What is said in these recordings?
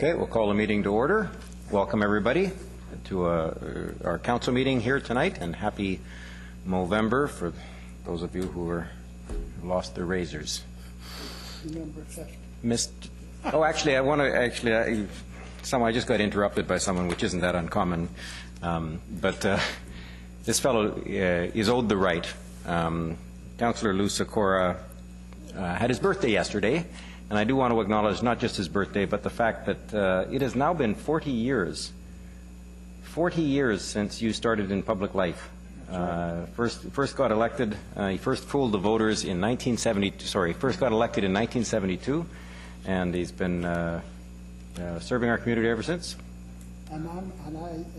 Okay, we'll call the meeting to order. Welcome everybody to our council meeting here tonight, and happy Movember for those of you who lost their razors. Oh, actually, I just got interrupted by someone, which isn't that uncommon. But this fellow is owed the right. Councillor Sekora had his birthday yesterday, and I do want to acknowledge not just his birthday, but the fact that it has now been 40 years. 40 years since you started in public life. First got elected. He first fooled the voters in 1970. Sorry, first got elected in 1972, and he's been serving our community ever since. And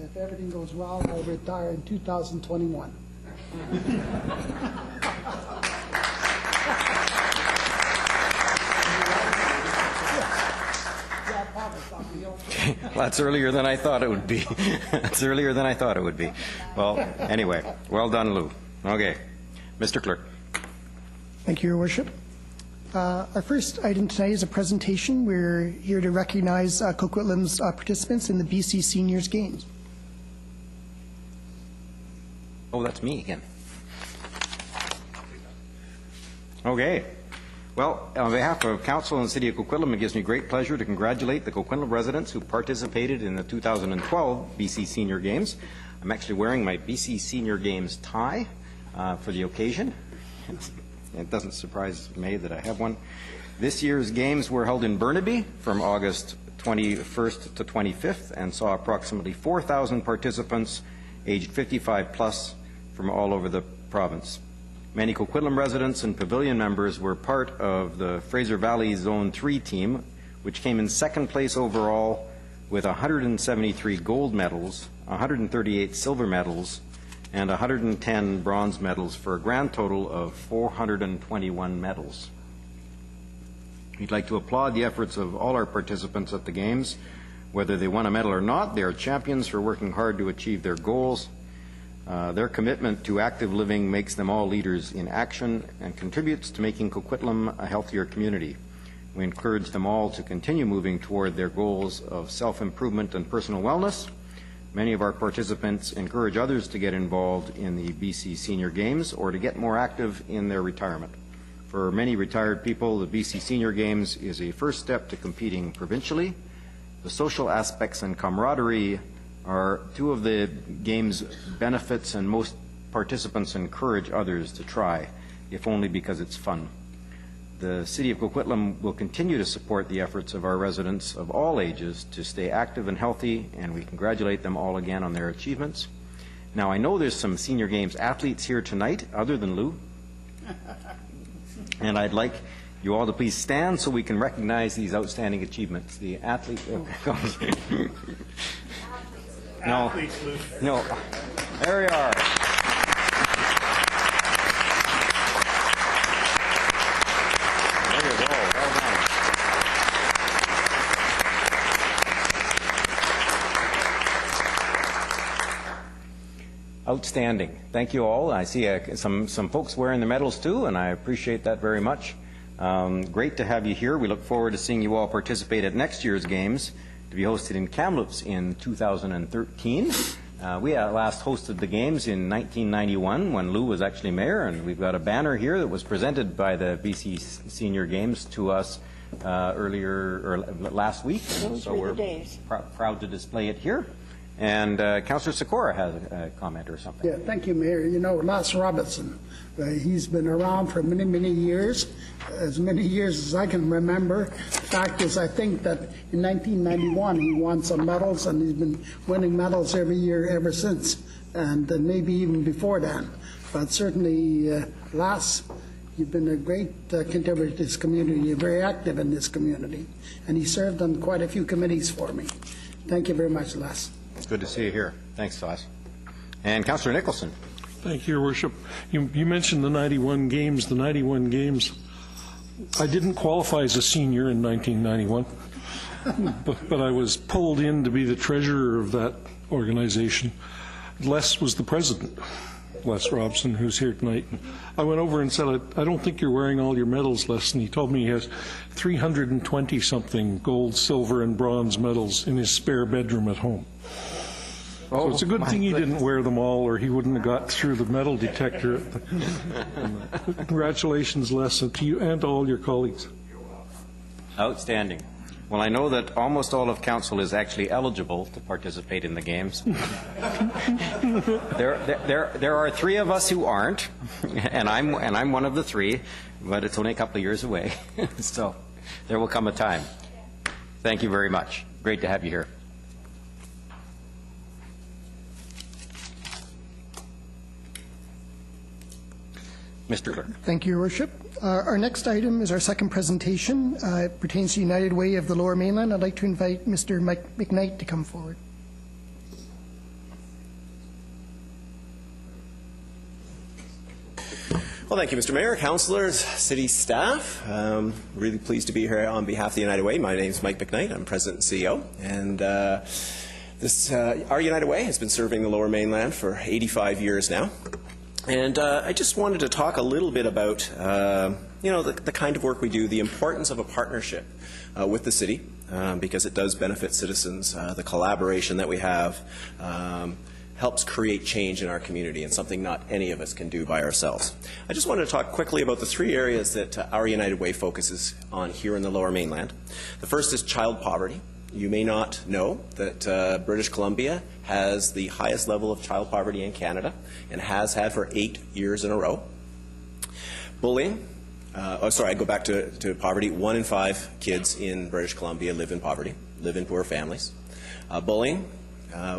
if everything goes well, I'll retire in 2021. Well, that's earlier than I thought it would be. That's earlier than I thought it would be. Well, anyway, well done, Lou. Okay. Mr. Clerk. Thank you, Your Worship. Our first item tonight is a presentation. We're here to recognize Coquitlam's participants in the BC Seniors Games. Oh, that's me again. Okay. Well, on behalf of Council and the City of Coquitlam, it gives me great pleasure to congratulate the Coquitlam residents who participated in the 2012 BC Senior Games. I'm actually wearing my BC Senior Games tie for the occasion. It doesn't surprise me that I have one. This year's games were held in Burnaby from August 21st to 25th and saw approximately 4,000 participants aged 55 plus from all over the province. Many Coquitlam residents and pavilion members were part of the Fraser Valley Zone 3 team, which came in second place overall with 173 gold medals, 138 silver medals, and 110 bronze medals for a grand total of 421 medals. We'd like to applaud the efforts of all our participants at the Games. Whether they won a medal or not, they are champions for working hard to achieve their goals. Their commitment to active living makes them all leaders in action and contributes to making Coquitlam a healthier community. We encourage them all to continue moving toward their goals of self-improvement and personal wellness. Many of our participants encourage others to get involved in the BC Senior Games or to get more active in their retirement. For many retired people, the BC Senior Games is a first step to competing provincially. The social aspects and camaraderie are two of the game's benefits, and most participants encourage others to try, if only because it's fun. The City of Coquitlam will continue to support the efforts of our residents of all ages to stay active and healthy, and we congratulate them all again on their achievements. Now, I know there's some Senior Games athletes here tonight, other than Lou, and I'd like you all to please stand so we can recognize these outstanding achievements. The athlete... No, no. There we are. There you go. Well done. Outstanding. Thank you all. I see some folks wearing the medals too, and I appreciate that very much. Great to have you here. We look forward to seeing you all participate at next year's games, to be hosted in Kamloops in 2013. We last hosted the games in 1991 when Lou was actually mayor, and we've got a banner here that was presented by the BC Senior Games to us last week. So we're proud to display it here. And Councillor Sekora has a comment or something. Yeah, thank you, Mayor. You know, Les Robinson, he's been around for many, many years, as many years as I can remember. The fact is, I think that in 1991 he won some medals, and he's been winning medals every year ever since, and maybe even before then. But certainly, Les, you've been a great contributor to this community. You're very active in this community, and he served on quite a few committees for me. Thank you very much, Les. It's good to see you here. Thanks, Les. And Councillor Nicholson. Thank you, Your Worship. You mentioned the 91 games. The 91 games, I didn't qualify as a senior in 1991, but I was pulled in to be the treasurer of that organization. Les was the president. Les Robson, who's here tonight. I went over and said, I don't think you're wearing all your medals, Les, and he told me he has 320-something gold, silver, and bronze medals in his spare bedroom at home. So it's a good thing he didn't wear them all, or he wouldn't have got through the metal detector. Congratulations, Les, to you and to all your colleagues. Outstanding. Well, I know that almost all of council is actually eligible to participate in the games. There are 3 of us who aren't, and I'm one of the 3, but it's only a couple of years away. So there will come a time. Thank you very much. Great to have you here. Mr. Clerk. Thank you, Your Worship. Our next item is our second presentation. It pertains to United Way of the Lower Mainland. I'd like to invite Mr. Mike McKnight to come forward. Well, thank you, Mr. Mayor, councillors, city staff. Really pleased to be here on behalf of the United Way. My name is Mike McKnight. I'm President and CEO. And our United Way has been serving the Lower Mainland for 85 years now. And I just wanted to talk a little bit about, the kind of work we do, the importance of a partnership with the city, because it does benefit citizens. The collaboration that we have helps create change in our community, and something not any of us can do by ourselves. I just wanted to talk quickly about the 3 areas that our United Way focuses on here in the Lower Mainland. The first is child poverty. You may not know that British Columbia has the highest level of child poverty in Canada, and has had for 8 years in a row. Bullying. I go back to poverty. 1 in 5 kids in British Columbia live in poverty, live in poor families. Bullying,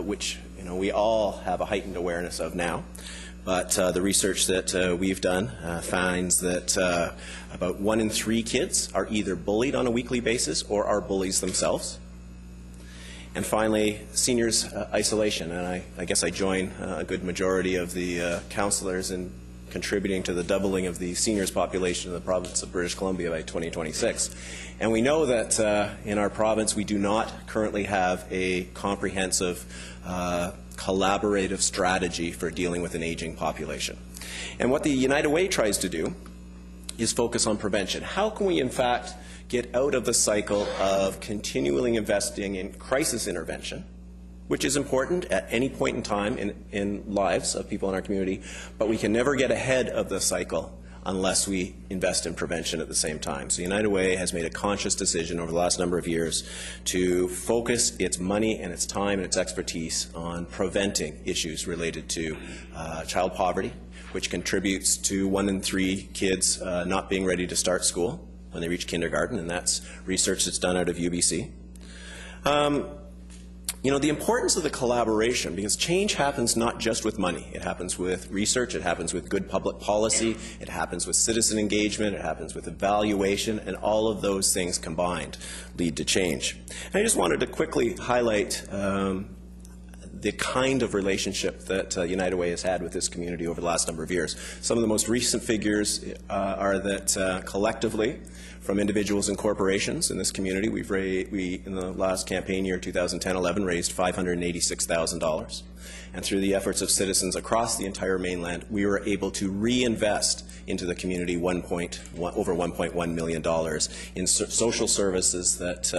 which we all have a heightened awareness of now, but the research that we've done finds that about 1 in 3 kids are either bullied on a weekly basis or are bullies themselves. And finally, seniors' isolation, and I guess I join a good majority of the councillors in contributing to the doubling of the seniors population in the province of British Columbia by 2026. And we know that in our province we do not currently have a comprehensive collaborative strategy for dealing with an aging population. And what the United Way tries to do is focus on prevention. How can we in fact get out of the cycle of continually investing in crisis intervention, which is important at any point in time in lives of people in our community, but we can never get ahead of the cycle unless we invest in prevention at the same time. So United Way has made a conscious decision over the last number of years to focus its money and its time and its expertise on preventing issues related to child poverty, which contributes to 1 in 3 kids not being ready to start school when they reach kindergarten, and that's research that's done out of UBC. The importance of the collaboration, because change happens not just with money. It happens with research, it happens with good public policy, it happens with citizen engagement, it happens with evaluation, and all of those things combined lead to change. And I just wanted to quickly highlight the kind of relationship that United Way has had with this community over the last number of years. Some of the most recent figures are that collectively, from individuals and corporations in this community, we in the last campaign year, 2010-11, raised $586,000. And through the efforts of citizens across the entire mainland, we were able to reinvest into the community over $1.1 million in social services that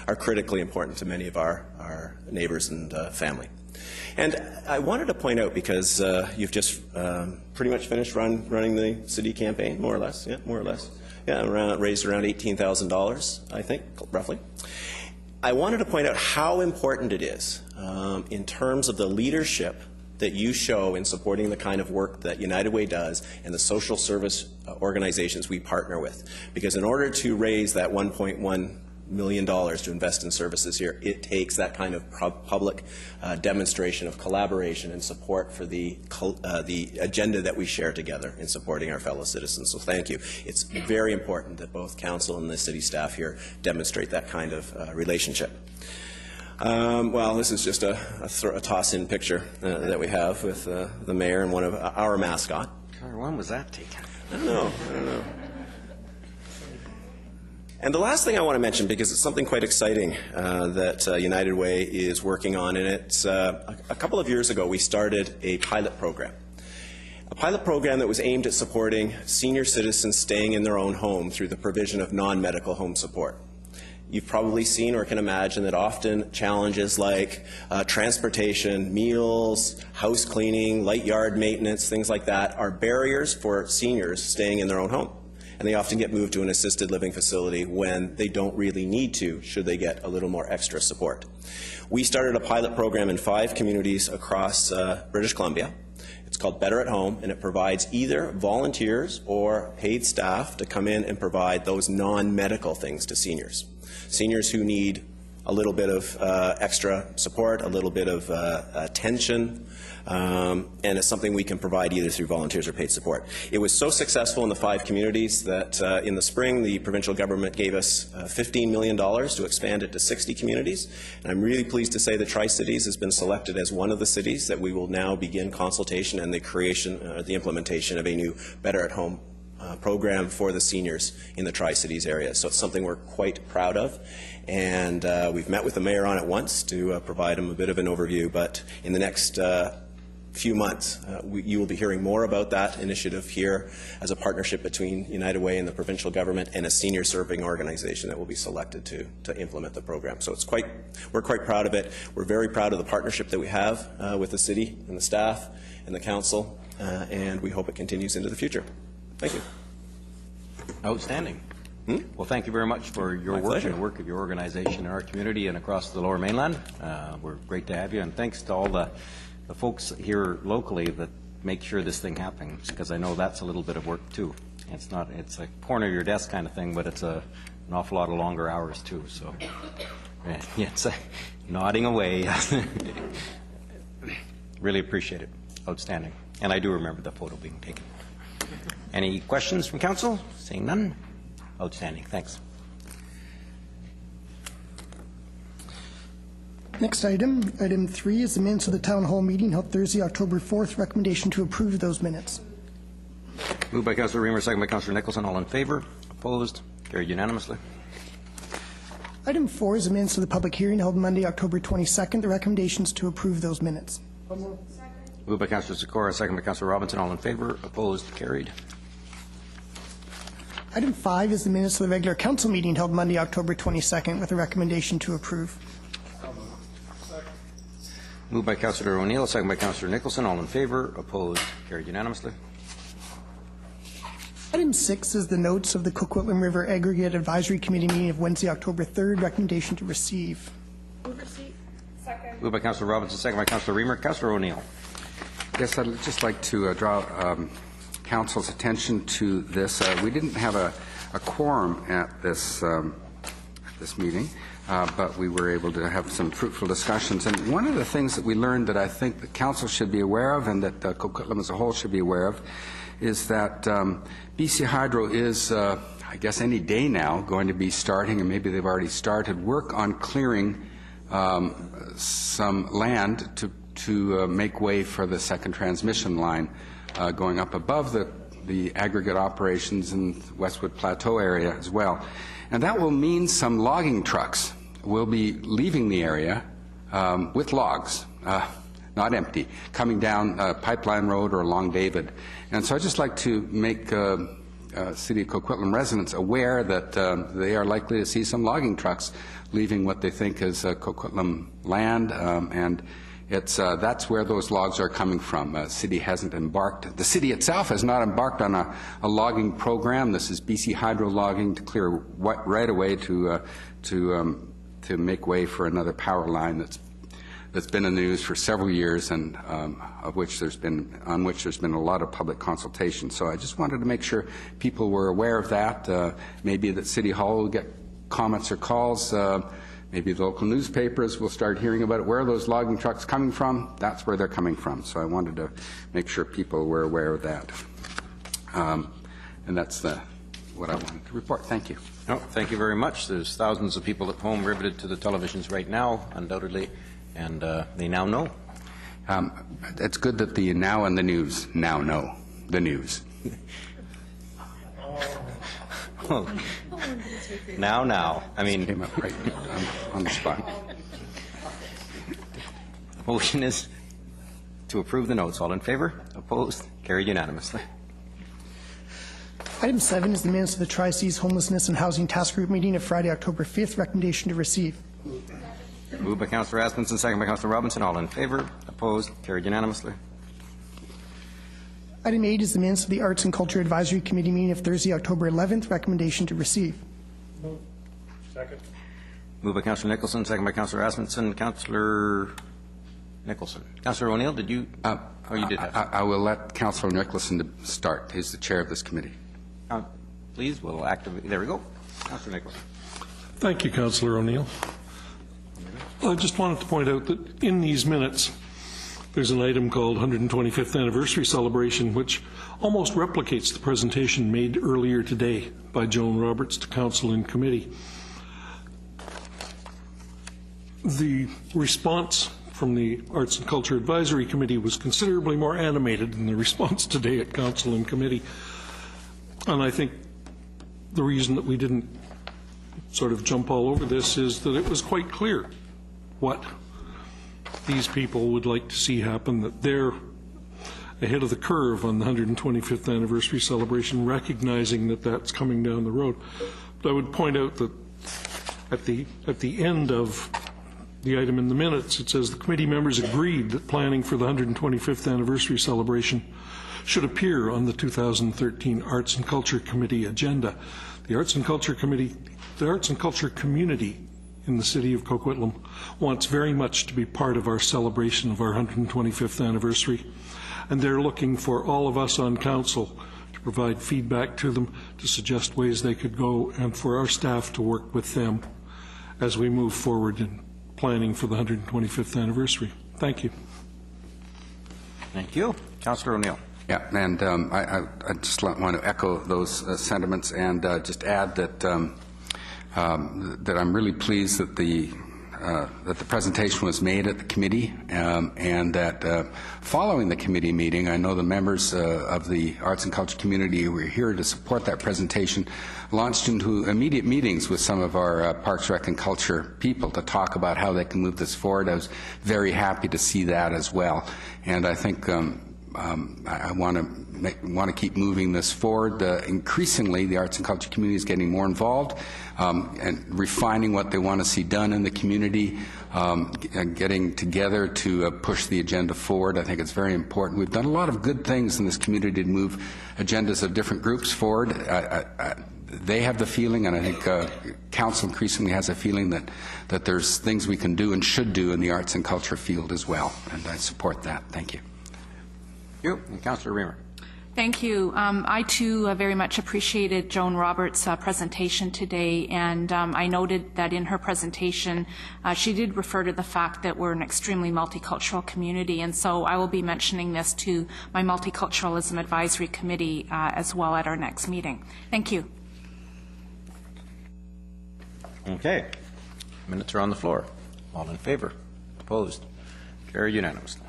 are critically important to many of our neighbors and family. And I wanted to point out, because you've just pretty much finished running the city campaign, more or less, raised around $18,000, I think, roughly. I wanted to point out how important it is in terms of the leadership that you show in supporting the kind of work that United Way does and the social service organizations we partner with. Because in order to raise that $1.1 million to invest in services here, it takes that kind of public demonstration of collaboration and support for the agenda that we share together in supporting our fellow citizens. So thank you. It's very important that both council and the city staff here demonstrate that kind of relationship. Well, this is just a toss-in picture that we have with the mayor and one of our mascot. When was that taken? I don't know. And the last thing I want to mention, because it's something quite exciting that United Way is working on, and it's a couple of years ago we started a pilot program. pilot program that was aimed at supporting senior citizens staying in their own home through the provision of non-medical home support. You've probably seen or can imagine that often challenges like transportation, meals, house cleaning, light yard maintenance, things like that are barriers for seniors staying in their own home. And they often get moved to an assisted living facility when they don't really need to, should they get a little more extra support. We started a pilot program in 5 communities across British Columbia. It's called Better at Home, and it provides either volunteers or paid staff to come in and provide those non-medical things to seniors. Seniors who need a little bit of extra support, a little bit of attention, and it's something we can provide either through volunteers or paid support. It was so successful in the 5 communities that in the spring the provincial government gave us $15 million to expand it to 60 communities. And I'm really pleased to say that Tri-Cities has been selected as one of the cities that we will now begin consultation and the creation, the implementation of a new Better at Home program for the seniors in the Tri-Cities area. So it's something we're quite proud of, and we've met with the mayor on it once to provide him a bit of an overview, but in the next few months you will be hearing more about that initiative here as a partnership between United Way and the provincial government and a senior serving organization that will be selected to implement the program. So we're quite proud of it. We're very proud of the partnership that we have with the city and the staff and the council, and we hope it continues into the future. Thank you. Outstanding. Well, thank you very much for your work pleasure. and the work of your organization in our community and across the Lower Mainland. We're great to have you, and thanks to all the folks here locally that make sure this thing happens, because I know that's a little bit of work too. It's a corner of your desk kind of thing, but it's an awful lot of longer hours too. So, yeah, it's nodding away. Really appreciate it. Outstanding. And I do remember the photo being taken. Any questions from council? Seeing none. Outstanding. Thanks. Next item, item 3, is the minutes of the town hall meeting held Thursday, October 4th. Recommendation to approve those minutes. Moved by Councillor Reamer, second by Councillor Nicholson. All in favour? Opposed? Carried unanimously. Item 4 is the minutes of the public hearing held Monday, October 22nd. The recommendations to approve those minutes. Moved by Councillor Sekora, second by Councillor Robinson. All in favour? Opposed? Carried. Item 5 is the minutes of the regular council meeting held Monday, October 22nd, with a recommendation to approve. Moved by Councillor O'Neill, second by Councillor Nicholson. All in favour? Opposed? Carried unanimously. Item 6 is the notes of the Coquitlam River Aggregate Advisory Committee meeting of Wednesday, October 3rd. Recommendation to receive. Move receipt. Second. Moved by Councillor Robinson, second by Councillor Reamer. Councillor O'Neill. Yes, I'd just like to draw Council's attention to this. We didn't have a quorum at this meeting, but we were able to have some fruitful discussions. And one of the things that we learned that I think the Council should be aware of, and that Coquitlam as a whole should be aware of, is that BC Hydro is, I guess any day now, going to be starting, and maybe they've already started, work on clearing some land to make way for the second transmission line going up above the aggregate operations in the Westwood Plateau area as well. And that will mean some logging trucks will be leaving the area with logs, not empty, coming down Pipeline Road or along David. And so I'd just like to make City of Coquitlam residents aware that they are likely to see some logging trucks leaving what they think is Coquitlam land, and that's where those logs are coming from. The city hasn't embarked. The city itself has not embarked on a logging program. This is BC Hydro logging to clear right away to make way for another power line that's been in the news for several years, and on which there's been a lot of public consultation. So I just wanted to make sure people were aware of that. Maybe that City Hall will get comments or calls. Maybe the local newspapers will start hearing about it. Where are those logging trucks coming from? That's where they're coming from. So I wanted to make sure people were aware of that. And that's what I wanted to report. Thank you. No, thank you very much. There's thousands of people at home riveted to the televisions right now, undoubtedly, and they now know. It's good that the now and the news now know the news. Now. I mean, came up right on the spot. Motion is to approve the notes. All in favor? Opposed? Carried unanimously. Item 7 is the minutes of the Tri-Cities Homelessness and Housing Task Group meeting of Friday, October 5th. Recommendation to receive. Moved by Councillor Aspenson, second by Councillor Robinson. All in favour? Opposed? Carried unanimously. Item 8 is the minutes of the Arts and Culture Advisory Committee meeting of Thursday, October 11th. Recommendation to receive. Second. Moved by Councillor Nicholson, second by Councillor Aspenson. Councillor Nicholson. Councillor O'Neill, did you? You did have. I will let Councillor Nicholson start. He's the chair of this committee. Please, we'll activate. There we go. Councillor Nicholson. Thank you, Councillor O'Neill. I just wanted to point out that in these minutes, there's an item called 125th Anniversary Celebration, which almost replicates the presentation made earlier today by Joan Roberts to Council and Committee. The response from the Arts and Culture Advisory Committee was considerably more animated than the response today at Council and Committee. And I think the reason that we didn't sort of jump all over this is that it was quite clear what these people would like to see happen, that they're ahead of the curve on the 125th anniversary celebration, recognizing that that's coming down the road. But I would point out that at the end of the item in the minutes, it says the committee members agreed that planning for the 125th anniversary celebration should appear on the 2013 Arts and Culture Committee agenda. The Arts and Culture Committee, the Arts and Culture community in the city of Coquitlam wants very much to be part of our celebration of our 125th anniversary, and they're looking for all of us on council to provide feedback to them, to suggest ways they could go, and for our staff to work with them as we move forward in planning for the 125th anniversary. Thank you. Thank you. Councillor O'Neill. Yeah, and I just want to echo those sentiments and just add that that I'm really pleased that the presentation was made at the committee, and that following the committee meeting, I know the members of the arts and culture community who were here to support that presentation launched into immediate meetings with some of our Parks, Rec and Culture people to talk about how they can move this forward. I was very happy to see that as well, and I think I want to keep moving this forward. Increasingly, the arts and culture community is getting more involved and refining what they want to see done in the community, getting together to push the agenda forward. I think it's very important. We've done a lot of good things in this community to move agendas of different groups forward. They have the feeling, and I think Council increasingly has a feeling that there's things we can do and should do in the arts and culture field as well, and I support that. Thank you. You and Councillor Reamer. Thank you. I too very much appreciated Joan Roberts' presentation today, and I noted that in her presentation she did refer to the fact that we're an extremely multicultural community, and so I will be mentioning this to my Multiculturalism Advisory Committee as well at our next meeting. Thank you. Okay. Minutes are on the floor. All in favor? Opposed? Carried unanimously.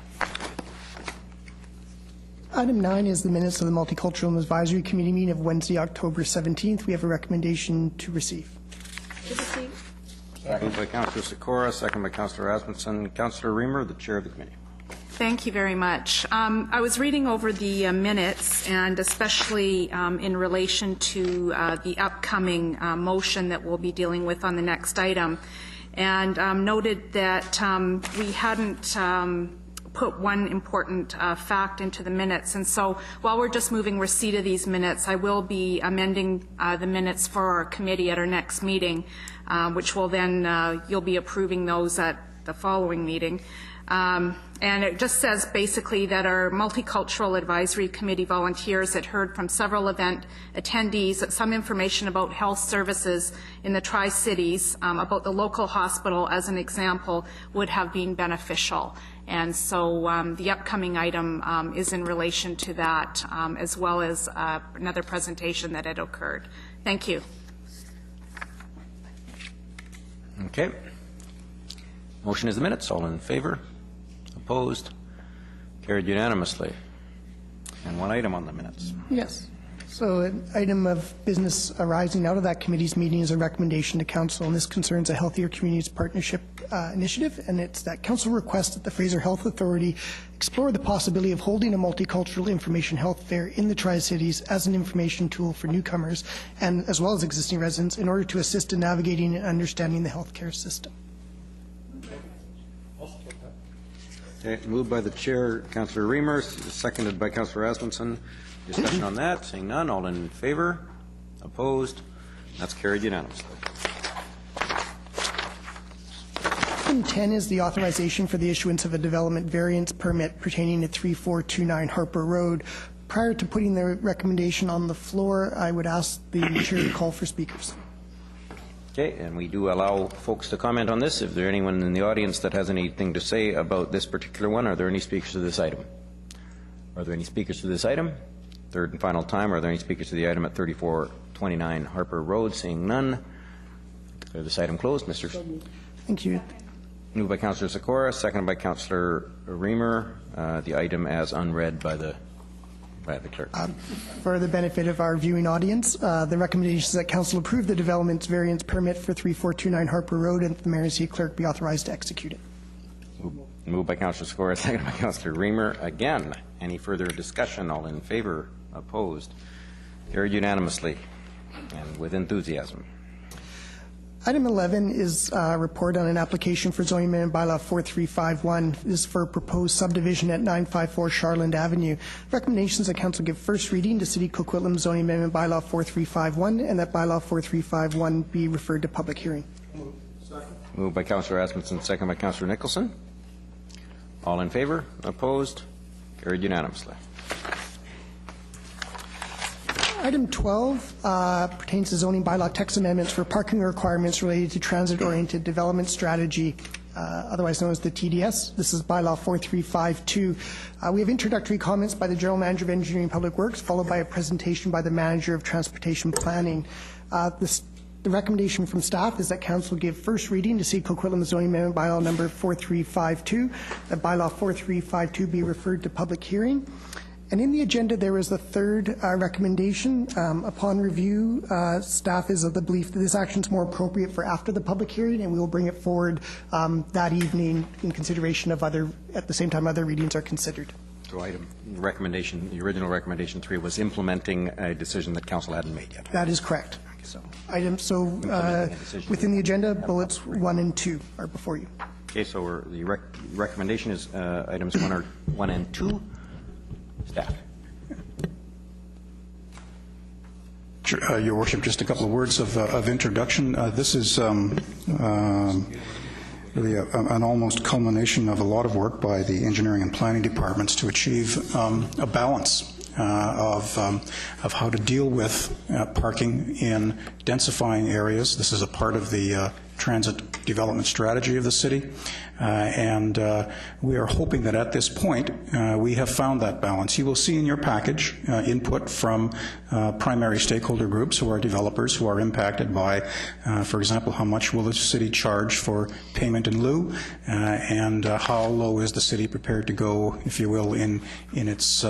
Item 9 is the minutes of the Multiculturalism Advisory Committee meeting of Wednesday, October 17th. We have a recommendation to receive. Moved by Councillor Sekora, second by Councillor Aspenson. Councillor Reamer, the chair of the committee. Thank you very much. I was reading over the minutes, and especially in relation to the upcoming motion that we'll be dealing with on the next item, and noted that we hadn't put one important fact into the minutes. And so while we're just moving receipt of these minutes, I will be amending the minutes for our committee at our next meeting, which will then, you'll be approving those at the following meeting. And it just says basically that our Multicultural Advisory Committee volunteers had heard from several event attendees that some information about health services in the Tri-Cities, about the local hospital as an example, would have been beneficial. And so the upcoming item is in relation to that, as well as another presentation that had occurred. Thank you. Okay. Motion is the minutes. All in favor? Opposed? Carried unanimously. And one item on the minutes. Yes. So an item of business arising out of that committee's meeting is a recommendation to Council, and this concerns a Healthier Communities Partnership initiative, and it's that Council requests that the Fraser Health Authority explore the possibility of holding a multicultural information health fair in the Tri-Cities as an information tool for newcomers and as well as existing residents in order to assist in navigating and understanding the healthcare system. Okay, moved by the Chair, Councillor Remer, seconded by Councillor Asmundson. Discussion on that, seeing none, all in favor? Opposed? That's carried unanimously. Item 10 is the authorization for the issuance of a development variance permit pertaining to 3429 Harper Road. Prior to putting the recommendation on the floor, I would ask the Chair to call for speakers. Okay, and we do allow folks to comment on this. If there anyone in the audience that has anything to say about this particular one, are there any speakers to this item? Are there any speakers to this item? Third and final time, are there any speakers to the item at 3429 Harper Road? Seeing none, declare this item closed. Mr. Thank you. Moved by Councillor Sekora, seconded by Councillor Remer. The item as unread by the clerk. For the benefit of our viewing audience, the recommendation is that Council approve the development variance permit for 3429 Harper Road and the Mayor and City Clerk be authorized to execute it. Moved by Councillor Sekora, seconded by Councillor Remer. Again, any further discussion? All in favor? Opposed? Carried unanimously and with enthusiasm. Item 11 is a report on an application for zoning amendment bylaw 4351. This is for a proposed subdivision at 954 Charland Avenue. Recommendations that Council give first reading to City Coquitlam zoning amendment bylaw 4351 and that bylaw 4351 be referred to public hearing. Moved by Councillor Asmundson, second by Councillor Nicholson. All in favor? Opposed? Carried unanimously. Item 12 pertains to zoning bylaw text amendments for parking requirements related to transit-oriented development strategy, otherwise known as the TDS. This is bylaw 4352. We have introductory comments by the General Manager of Engineering and Public Works, followed by a presentation by the Manager of Transportation Planning. The recommendation from staff is that Council give first reading to City Coquitlam zoning amendment bylaw number 4352, that bylaw 4352 be referred to public hearing. And in the agenda, there is a third recommendation. Upon review, staff is of the belief that this action is more appropriate for after the public hearing, and we will bring it forward that evening in consideration of at the same time other readings are considered. So item recommendation, the original recommendation 3 was implementing a decision that Council hadn't made yet. That is correct. So within the agenda, bullets 1 and 2 are before you. Okay, so the recommendation is items 1 and 2. Staff. Your Worship, just a couple of words of introduction. This is really an almost culmination of a lot of work by the engineering and planning departments to achieve a balance of how to deal with parking in densifying areas. This is a part of the transit development strategy of the city, and we are hoping that at this point we have found that balance. You will see in your package input from primary stakeholder groups who are developers who are impacted by, for example, how much will the city charge for payment in lieu, and how low is the city prepared to go, if you will, in its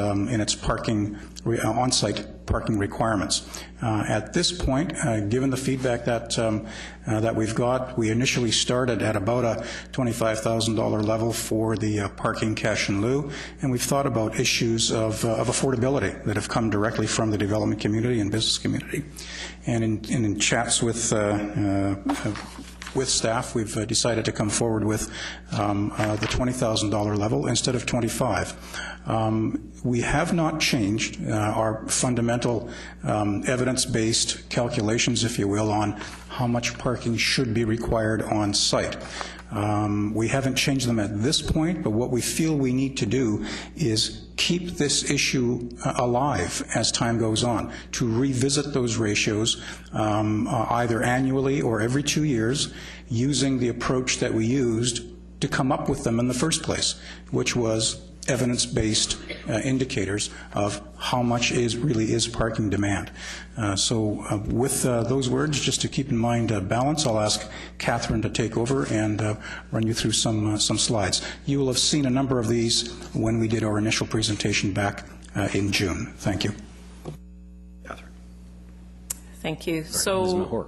parking on-site parking requirements. At this point, given the feedback that we've got, we initially started at about a $25,000 level for the parking cash in lieu, and we've thought about issues of affordability that have come directly from the development community and business community. And in chats with staff, we've decided to come forward with the $20,000 level instead of $25,000. We have not changed our fundamental evidence-based calculations, if you will, on how much parking should be required on site. We haven't changed them at this point, but what we feel we need to do is keep this issue alive as time goes on, to revisit those ratios either annually or every 2 years, using the approach that we used to come up with them in the first place, which was evidence-based indicators of how much really is parking demand. So with those words, just to keep in mind balance, I'll ask Catherine to take over and run you through some slides. You will have seen a number of these when we did our initial presentation back in June. Thank you. Catherine. Thank you. Ms. So, Mahor.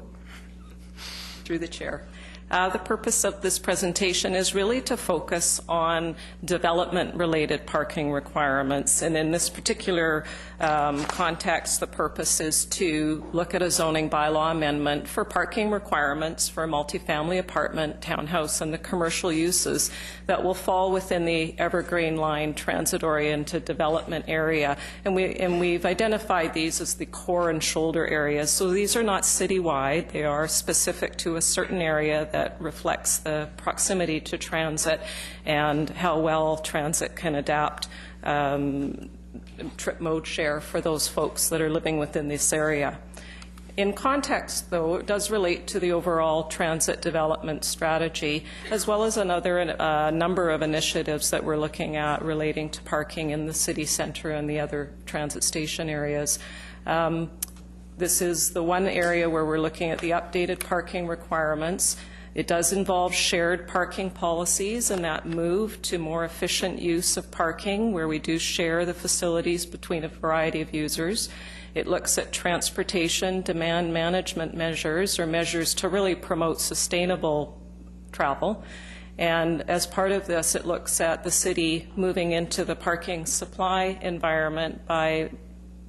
through the chair. The purpose of this presentation is really to focus on development-related parking requirements. And in this particular context, the purpose is to look at a zoning bylaw amendment for parking requirements for multifamily apartment, townhouse, and the commercial uses that will fall within the Evergreen Line transit-oriented development area. And we've identified these as the core and shoulder areas. So these are not citywide. They are specific to a certain area that reflects the proximity to transit and how well transit can adapt trip mode share for those folks that are living within this area. In context, though, it does relate to the overall transit development strategy, as well as another number of initiatives that we're looking at relating to parking in the city centre and the other transit station areas. This is the one area where we're looking at the updated parking requirements. It does involve shared parking policies and that move to more efficient use of parking where we do share the facilities between a variety of users. It looks at transportation demand management measures or measures to really promote sustainable travel. And as part of this, it looks at the city moving into the parking supply environment by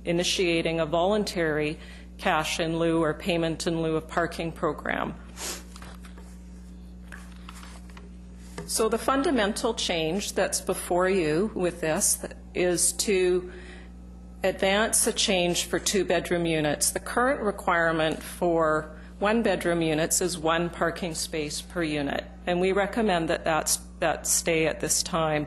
initiating a voluntary cash in lieu or payment in lieu of parking program. So the fundamental change that's before you with this is to advance a change for 2-bedroom units. The current requirement for 1-bedroom units is 1 parking space per unit, and we recommend that stay at this time.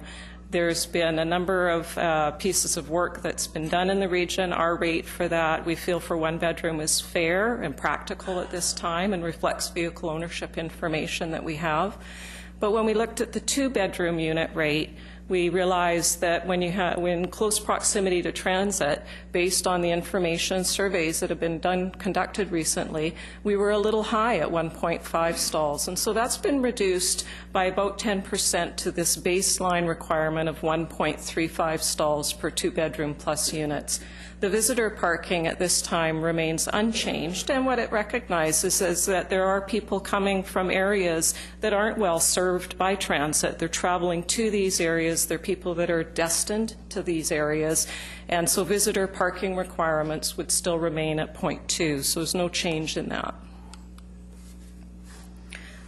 There's been a number of pieces of work that's been done in the region. Our rate for that, we feel for 1-bedroom is fair and practical at this time and reflects vehicle ownership information that we have. But when we looked at the 2-bedroom unit rate, we realized that when in close proximity to transit, based on the information surveys that have been conducted recently, we were a little high at 1.5 stalls. And so that's been reduced by about 10% to this baseline requirement of 1.35 stalls per 2-bedroom plus units. The visitor parking at this time remains unchanged, and what it recognizes is that there are people coming from areas that aren't well served by transit. They're traveling to these areas. They're people that are destined to these areas, and so visitor parking requirements would still remain at 0.2, so there's no change in that.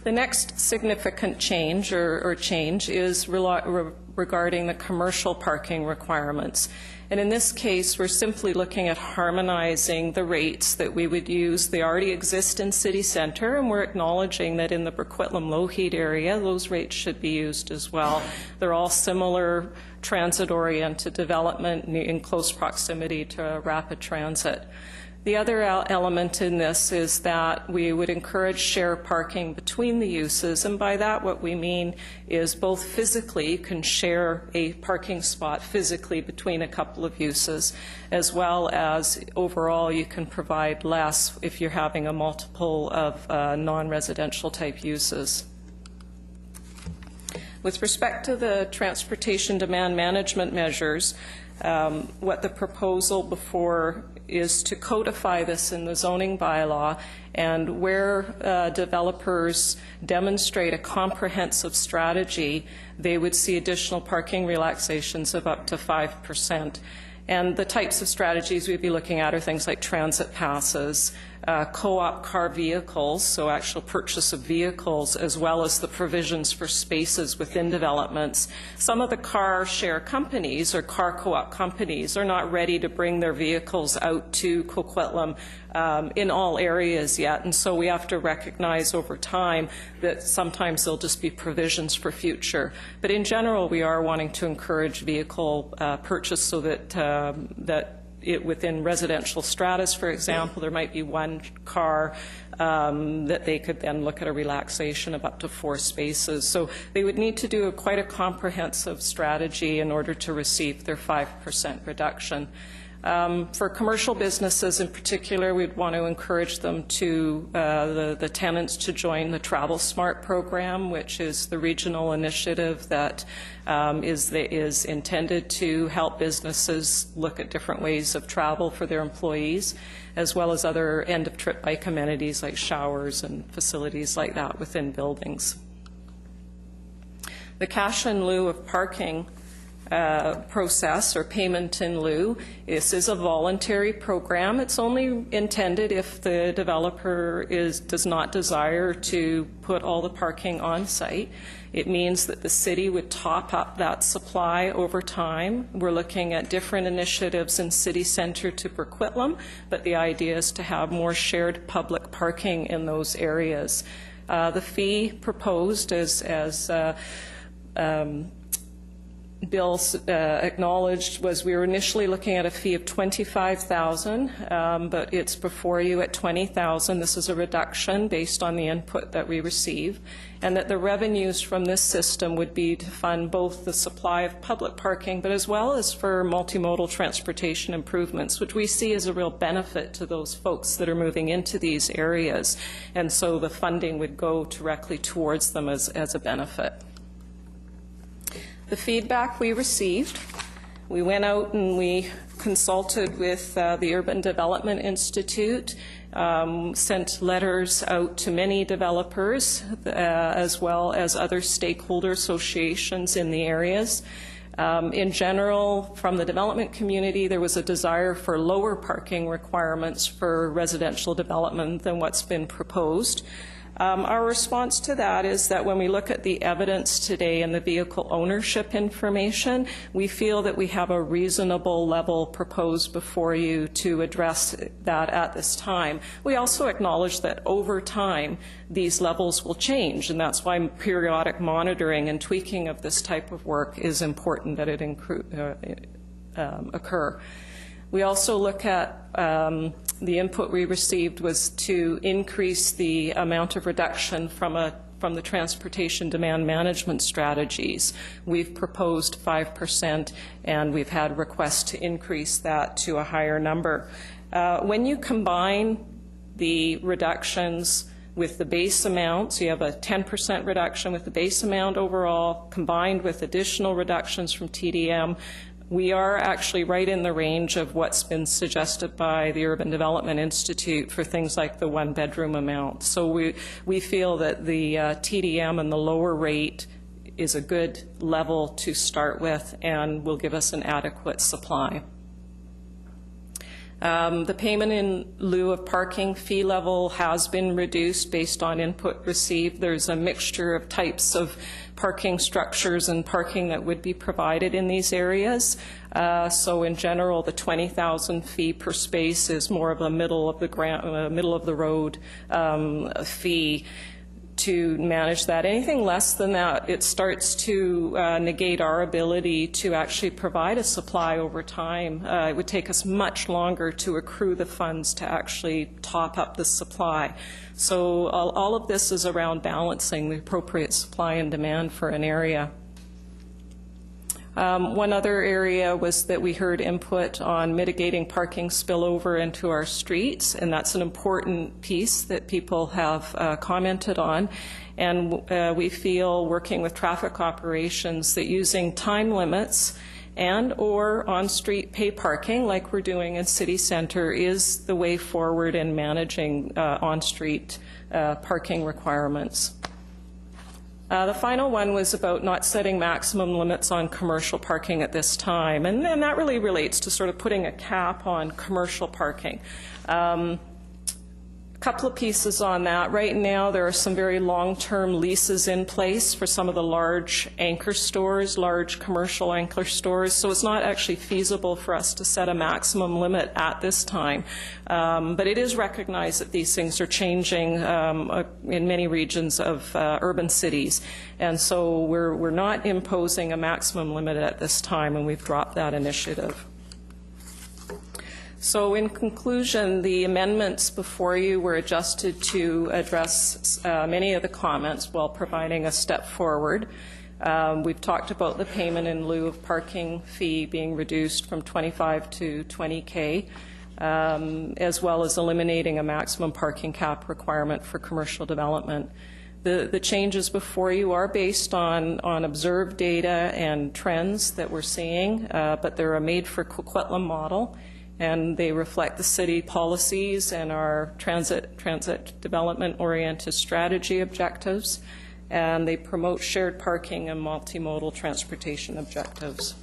The next significant change is regarding the commercial parking requirements. And in this case, we're simply looking at harmonizing the rates that we would use. They already exist in city centre, and we're acknowledging that in the Coquitlam low heat area, those rates should be used as well. They're all similar transit-oriented development in close proximity to rapid transit. The other element in this is that we would encourage share parking between the uses, and by that what we mean is both physically you can share a parking spot physically between a couple of uses, as well as overall you can provide less if you're having a multiple of non-residential type uses. With respect to the transportation demand management measures, what the proposal before is to codify this in the zoning bylaw, and where developers demonstrate a comprehensive strategy, they would see additional parking relaxations of up to 5%. And the types of strategies we'd be looking at are things like transit passes, co-op car vehicles, so actual purchase of vehicles, as well as the provisions for spaces within developments. Some of the car share companies or car co-op companies are not ready to bring their vehicles out to Coquitlam in all areas yet, and so we have to recognize over time that sometimes there'll just be provisions for future. But in general, we are wanting to encourage vehicle purchase so that within residential stratas, for example, there might be one car that they could then look at a relaxation of up to 4 spaces. So they would need to do quite a comprehensive strategy in order to receive their 5% reduction. For commercial businesses in particular, we'd want to encourage them to, the tenants to join the Travel Smart program, which is the regional initiative that is intended to help businesses look at different ways of travel for their employees, as well as other end-of-trip bike amenities like showers and facilities like that within buildings. The cash in lieu of parking process, or payment in lieu, this is a voluntary program. It's only intended if the developer does not desire to put all the parking on site. It means that the city would top up that supply over time. We're looking at different initiatives in city centre to Coquitlam, but the idea is to have more shared public parking in those areas. The fee proposed as Bill acknowledged was we were initially looking at a fee of $25,000, but it's before you at $20,000. This is a reduction based on the input that we receive, and that the revenues from this system would be to fund both the supply of public parking, but as well as for multimodal transportation improvements, which we see as a real benefit to those folks that are moving into these areas. And so the funding would go directly towards them as a benefit. The feedback we received, we went out and we consulted with the Urban Development Institute, sent letters out to many developers as well as other stakeholder associations in the areas. In general, from the development community, there was a desire for lower parking requirements for residential development than what's been proposed. Our response to that is that when we look at the evidence today and the vehicle ownership information, we feel that we have a reasonable level proposed before you to address that at this time. We also acknowledge that over time these levels will change, and that's why periodic monitoring and tweaking of this type of work is important that it occur. We also look at the input we received was to increase the amount of reduction from the transportation demand management strategies. We've proposed 5%, and we've had requests to increase that to a higher number. When you combine the reductions with the base amount, so you have a 10% reduction with the base amount overall, combined with additional reductions from TDM, we are actually right in the range of what's been suggested by the Urban Development Institute for things like the one-bedroom amount. So we feel that the TDM and the lower rate is a good level to start with and will give us an adequate supply. The payment in lieu of parking fee level has been reduced based on input received. There's a mixture of types of parking structures and parking that would be provided in these areas. So in general, the $20,000 fee per space is more of a middle of the road fee to manage that. Anything less than that, it starts to negate our ability to actually provide a supply over time. It would take us much longer to accrue the funds to actually top up the supply. So all of this is around balancing the appropriate supply and demand for an area. One other area was that we heard input on mitigating parking spillover into our streets, and that's an important piece that people have commented on. And we feel, working with traffic operations, that using time limits and or on-street pay parking, like we're doing in city centre, is the way forward in managing on-street parking requirements. The final one was about not setting maximum limits on commercial parking at this time, and that really relates to sort of putting a cap on commercial parking. A couple of pieces on that. Right now there are some very long-term leases in place for some of the large anchor stores, large commercial anchor stores, so it's not actually feasible for us to set a maximum limit at this time. But it is recognized that these things are changing in many regions of urban cities, and so we're not imposing a maximum limit at this time, and we've dropped that initiative. So in conclusion, the amendments before you were adjusted to address many of the comments while providing a step forward. We've talked about the payment in lieu of parking fee being reduced from $25 to $20K, as well as eliminating a maximum parking cap requirement for commercial development. The changes before you are based on observed data and trends that we're seeing, but they're a made-for-Coquitlam model, and they reflect the city policies and our transit development-oriented strategy objectives, and they promote shared parking and multimodal transportation objectives.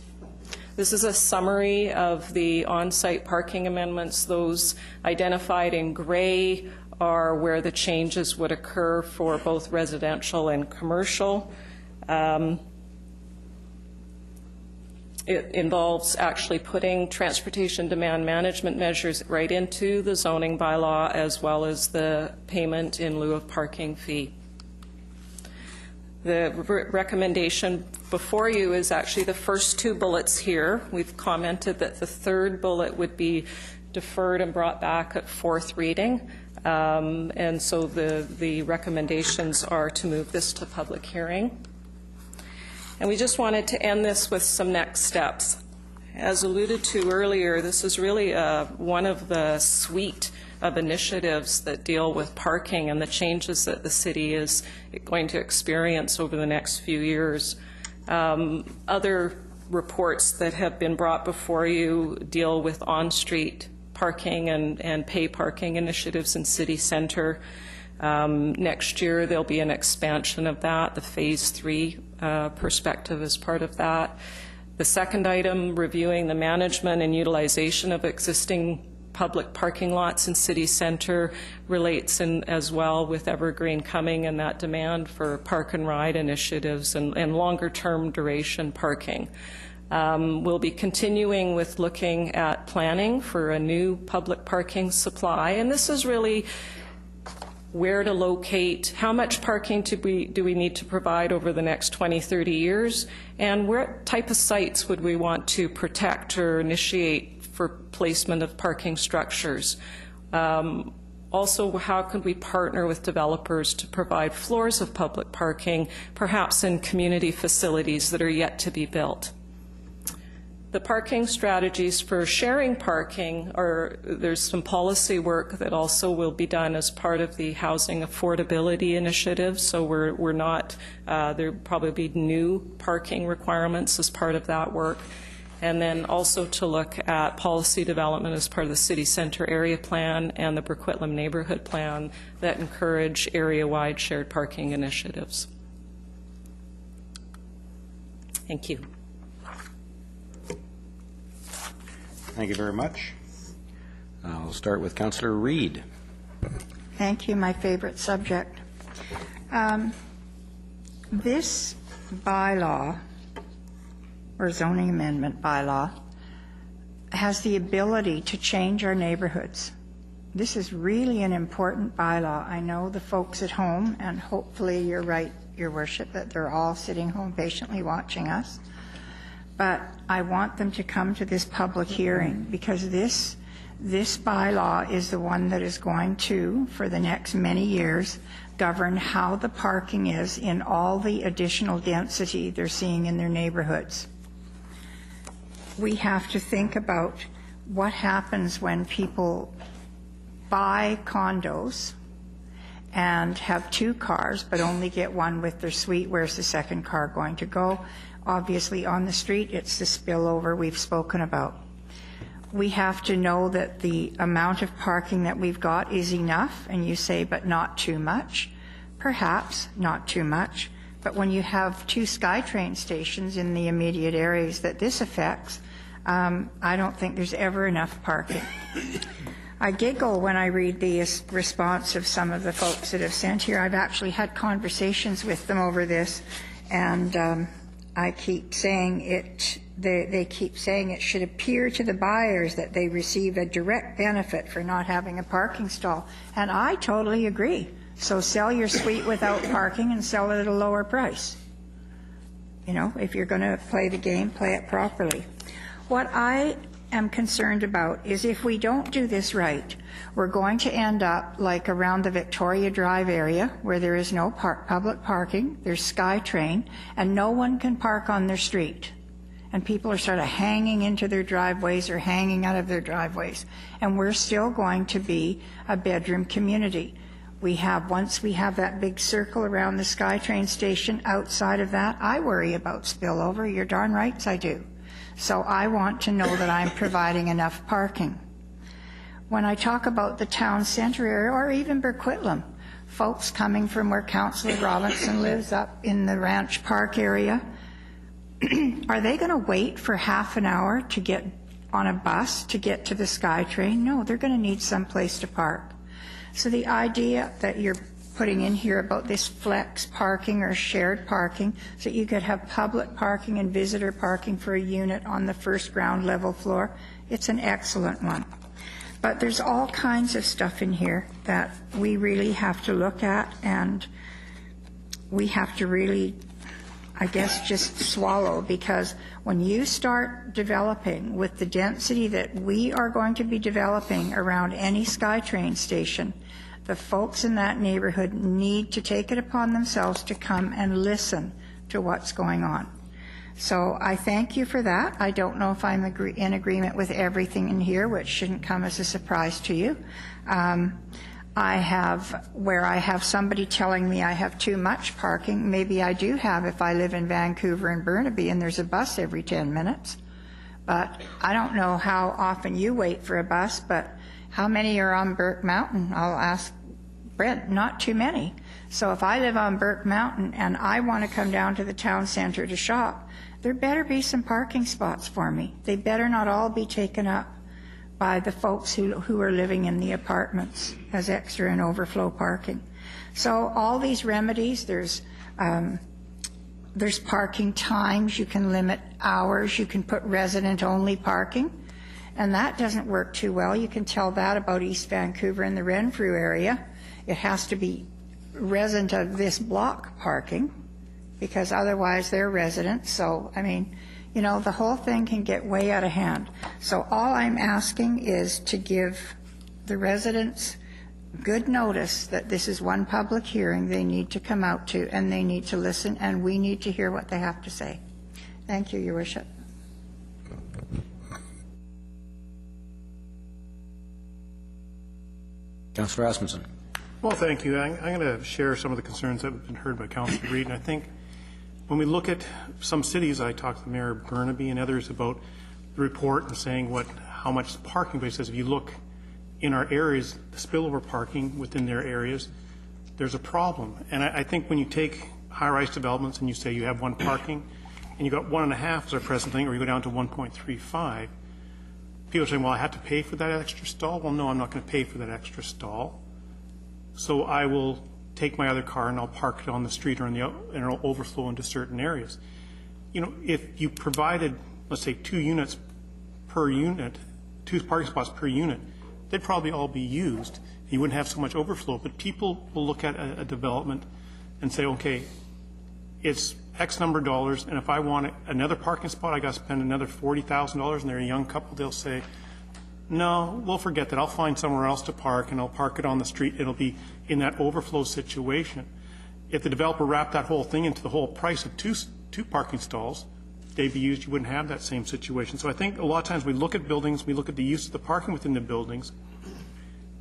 This is a summary of the on-site parking amendments. Those identified in gray are where the changes would occur for both residential and commercial. It involves actually putting transportation demand management measures right into the zoning bylaw, as well as the payment in lieu of parking fee. The recommendation before you is actually the first two bullets here. We've commented that the third bullet would be deferred and brought back at fourth reading. And so the recommendations are to move this to public hearing. And we just wanted to end this with some next steps. As alluded to earlier, this is really one of the suite of initiatives that deal with parking and the changes that the city is going to experience over the next few years. Other reports that have been brought before you deal with on-street parking and pay parking initiatives in city centre. Next year there'll be an expansion of that, the Phase 3 perspective as part of that. The second item, reviewing the management and utilization of existing public parking lots in city centre, relates in as well with Evergreen coming and that demand for park and ride initiatives and longer term duration parking. We'll be continuing with looking at planning for a new public parking supply, and this is really where to locate, how much parking do we need to provide over the next 20, 30 years, and what type of sites would we want to protect or initiate for placement of parking structures. Also, how could we partner with developers to provide floors of public parking, perhaps in community facilities that are yet to be built. The parking strategies for sharing parking there's some policy work that also will be done as part of the housing affordability initiative. So we're not, there'll probably be new parking requirements as part of that work. And then also to look at policy development as part of the city centre area plan and the Coquitlam neighbourhood plan that encourage area-wide shared parking initiatives. Thank you. Thank you very much. I'll start with Councillor Reid. Thank you, my favorite subject. This bylaw, or zoning amendment bylaw, has the ability to change our neighborhoods. This is really an important bylaw. I know the folks at home, and hopefully you're right, Your Worship, that they're all sitting home patiently watching us. But I want them to come to this public hearing, because this bylaw is the one that is going to, for the next many years, govern how the parking is in all the additional density they're seeing in their neighborhoods. We have to think about what happens when people buy condos and have 2 cars but only get one with their suite. Where's the second car going to go? Obviously on the street, it's the spillover we've spoken about. We have to know that the amount of parking that we've got is enough, and you say, but not too much. Perhaps not too much, but when you have 2 SkyTrain stations in the immediate areas that this affects, I don't think there's ever enough parking. I giggle when I read the response of some of the folks that have sent here. I've actually had conversations with them over this, and I keep saying they keep saying it should appear to the buyers that they receive a direct benefit for not having a parking stall. And I totally agree. So sell your suite without parking and sell it at a lower price. You know, if you're going to play the game, play it properly. What I am concerned about is if we don't do this right, we're going to end up like around the Victoria Drive area where there is no public parking, there's SkyTrain, and no one can park on their street. And people are sort of hanging into their driveways or hanging out of their driveways. And we're still going to be a bedroom community. Once we have that big circle around the SkyTrain station, outside of that, I worry about spillover. You're darn right I do. So I want to know that I'm providing enough parking. When I talk about the town centre area, or even Coquitlam, folks coming from where Councillor Robinson lives up in the Ranch Park area, are they going to wait for half an hour to get on a bus to get to the SkyTrain? No, they're going to need some place to park. So the idea that you're putting in here about this flex parking or shared parking, so you could have public parking and visitor parking for a unit on the first ground level floor, it's an excellent one. But there's all kinds of stuff in here that we really have to look at, and we have to really, I guess, just swallow, because when you start developing with the density that we are going to be developing around any SkyTrain station, the folks in that neighborhood need to take it upon themselves to come and listen to what's going on. So I thank you for that. I don't know if I'm in agreement with everything in here, which shouldn't come as a surprise to you. Where I have somebody telling me I have too much parking, maybe I do have if I live in Vancouver and Burnaby and there's a bus every 10 minutes. But I don't know how often you wait for a bus, but how many are on Burke Mountain? I'll ask Brent, not too many. So if I live on Burke Mountain and I want to come down to the town centre to shop, there better be some parking spots for me. They better not all be taken up by the folks who are living in the apartments as extra and overflow parking. So all these remedies, there's parking times, you can limit hours, you can put resident-only parking, and that doesn't work too well. You can tell that about East Vancouver and the Renfrew area. It has to be resident of this block parking, because otherwise they're residents. So, I mean, you know, the whole thing can get way out of hand. So all I'm asking is to give the residents good notice that this is one public hearing they need to come out to, and they need to listen, and we need to hear what they have to say. Thank you, Your Worship. Councillor Asmussen. Well, thank you. I'm going to share some of the concerns that have been heard by Councillor Reid, and I think when we look at some cities, I talked to the Mayor of Burnaby and others about the report and saying how much parking, but he says if you look in our areas, the spillover parking within their areas, there's a problem. And I think when you take high-rise developments and you say you have one parking and you've got 1.5 as our present thing, or you go down to 1.35, people are saying, well, I have to pay for that extra stall. Well, no, I'm not going to pay for that extra stall. So I will take my other car and I'll park it on the street, or and it'll overflow into certain areas. You know, if you provided, let's say, 2 units per unit, 2 parking spots per unit, they'd probably all be used. You wouldn't have so much overflow. But people will look at a development and say, okay, it's X number of dollars, and if I want another parking spot, I got to spend another $40,000, and they're a young couple, they'll say, no, we'll forget that. I'll find somewhere else to park, and I'll park it on the street. It'll be in that overflow situation. If the developer wrapped that whole thing into the whole price of two parking stalls, they'd be used, you wouldn't have that same situation. So I think a lot of times we look at buildings, we look at the use of the parking within the buildings,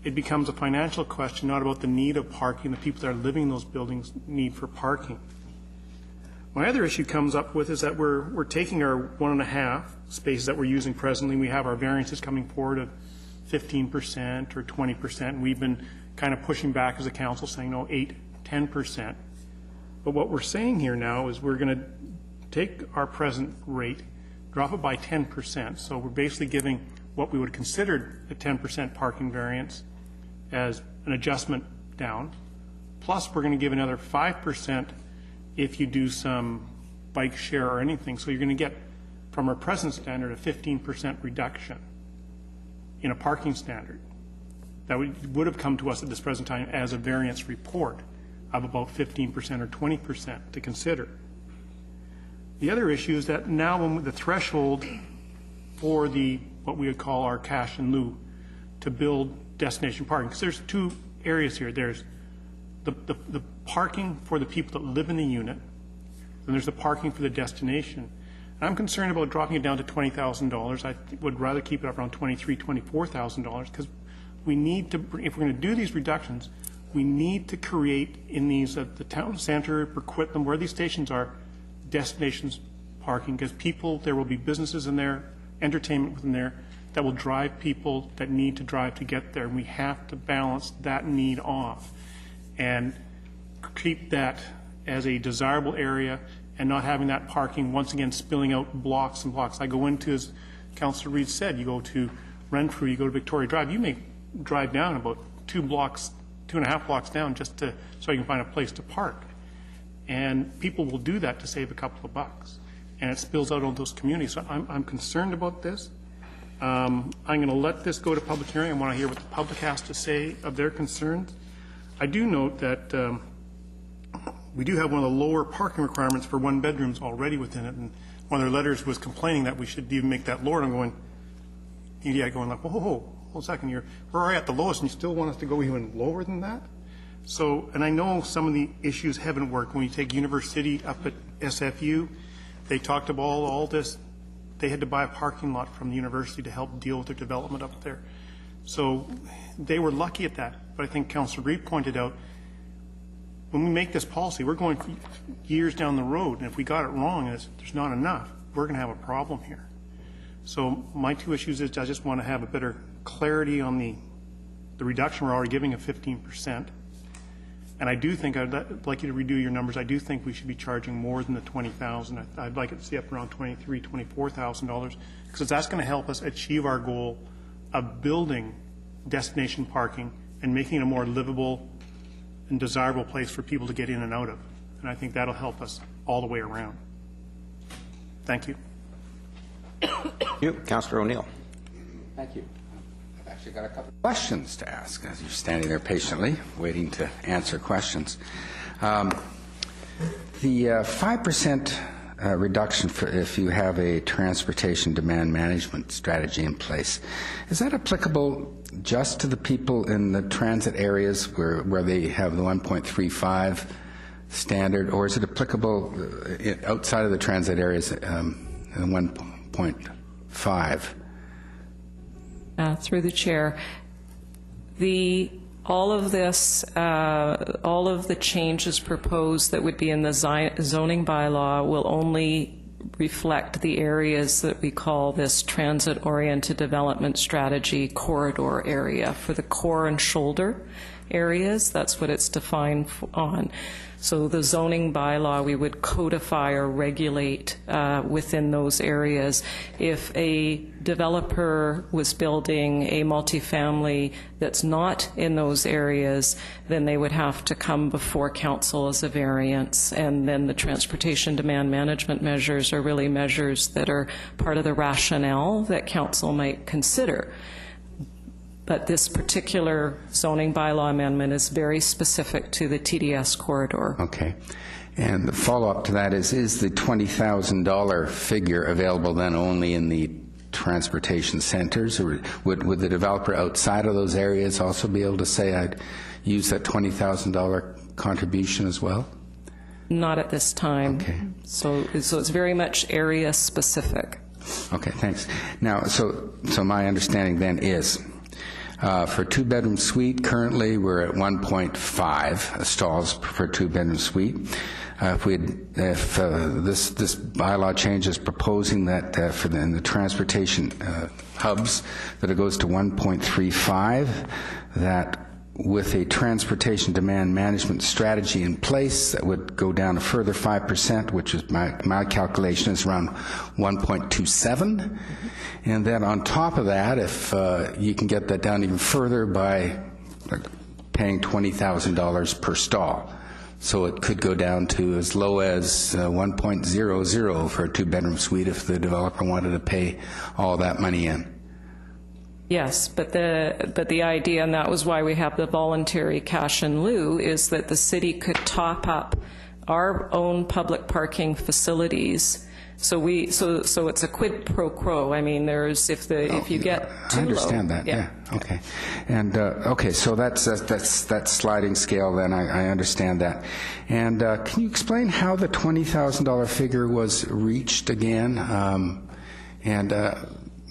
it becomes a financial question, not about the need of parking, the people that are living in those buildings' need for parking. My other issue comes up with is that we're taking our 1.5 spaces that we're using presently. We have our variances coming forward of 15% or 20%. And we've been kind of pushing back as a council saying, no, 8, 10%. But what we're saying here now is we're going to take our present rate, drop it by 10%. So we're basically giving what we would consider a 10% parking variance as an adjustment down. Plus, we're going to give another 5% if you do some bike share or anything. So you're going to get, from our present standard, a 15% reduction in a parking standard. That would have come to us at this present time as a variance report of about 15% or 20% to consider. The other issue is that now when the threshold for what we would call our cash in lieu to build destination parking. Because there's two areas here. There's the parking for the people that live in the unit, and there's the parking for the destination. And I'm concerned about dropping it down to $20,000. I would rather keep it up around $23,000, $24,000, because we need to, if we're going to do these reductions, we need to create in these, at the town center, Coquitlam, where these stations are, destinations parking, because people, there will be businesses in there, entertainment within there, that will drive people that need to drive to get there. And we have to balance that need off and keep that as a desirable area and not having that parking once again spilling out blocks and blocks. I go into, as Councillor Reid said, you go to Renfrew, you go to Victoria Drive, you may drive down about 2.5 blocks down just so you can find a place to park. And people will do that to save a couple of bucks. And it spills out on those communities. So I'm concerned about this. I'm going to let this go to public hearing. I want to hear what the public has to say of their concerns. I do note that we do have one of the lower parking requirements for one bedrooms already within it. And one of their letters was complaining that we should even make that lower. And I'm going, like, whoa, hold a second, we're already at the lowest and you still want us to go even lower than that? So, and I know some of the issues haven't worked. When you take University up at SFU, they talked about all this. They had to buy a parking lot from the university to help deal with their development up there. So they were lucky at that. But I think Councillor Reid pointed out, when we make this policy, we're going years down the road, and if we got it wrong and there's not enough, we're going to have a problem here. So my two issues is I just want to have a better clarity on the reduction we're already giving of 15%. And I do think, I'd like you to redo your numbers, I do think we should be charging more than the $20,000. I'd like it to see up around $23,000, $24,000, because that's going to help us achieve our goal of building destination parking and making it a more livable and desirable place for people to get in and out of. And I think that'll help us all the way around. Thank you. Thank you. Councillor O'Neill. Thank you. I've actually got a couple of questions to ask as you're standing there patiently waiting to answer questions. The 5% reduction for if you have a transportation demand management strategy in place, is that applicable just to the people in the transit areas where they have the 1.35 standard, or is it applicable outside of the transit areas, 1.5? Through the chair, all of the changes proposed that would be in the zoning bylaw will only reflect the areas that we call this transit-oriented development strategy corridor area. For the core and shoulder areas, that's what it's defined on. So the zoning bylaw, we would codify or regulate within those areas. If a developer was building a multifamily that's not in those areas, then they would have to come before council as a variance. And then the transportation demand management measures are really measures that are part of the rationale that council might consider. But this particular zoning bylaw amendment is very specific to the TDS corridor. Okay. And the follow-up to that is the $20,000 figure available then only in the transportation centers, or would the developer outside of those areas also be able to say, I'd use that $20,000 contribution as well? Not at this time. Okay. So it's very much area specific. Okay, thanks. Now, so my understanding then is, for a two-bedroom suite, currently we're at 1.5 stalls per two-bedroom suite. If this bylaw change is proposing that in the transportation hubs, that it goes to 1.35, that with a transportation demand management strategy in place, that would go down a further 5%, which is my calculation is around 1.27. And then on top of that, if you can get that down even further by paying $20,000 per stall. So it could go down to as low as 1.00 for a two-bedroom suite if the developer wanted to pay all that money in. Yes, but the idea, and that was why we have the voluntary cash in lieu, is that the city could top up our own public parking facilities. So it's a quid pro quo. I mean, there's if you get too I understand low, that. Yeah. Okay. And okay, so that's sliding scale. Then I understand that. And can you explain how the $20,000 figure was reached again?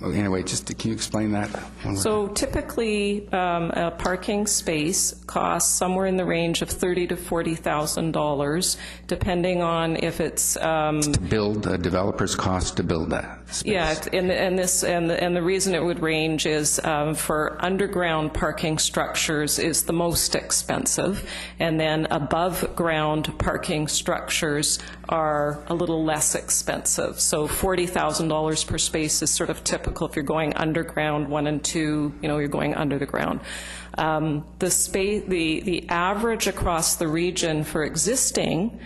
Anyway, can you explain that? So typically, a parking space costs somewhere in the range of $30,000 to $40,000, depending on if it's to build a developer's cost to build that space. Yeah, and the reason it would range is for underground parking structures is the most expensive, and then above ground parking structures are a little less expensive. So $40,000 per space is sort of typical. If you're going underground 1 and 2, you're going under the ground. The average across the region for existing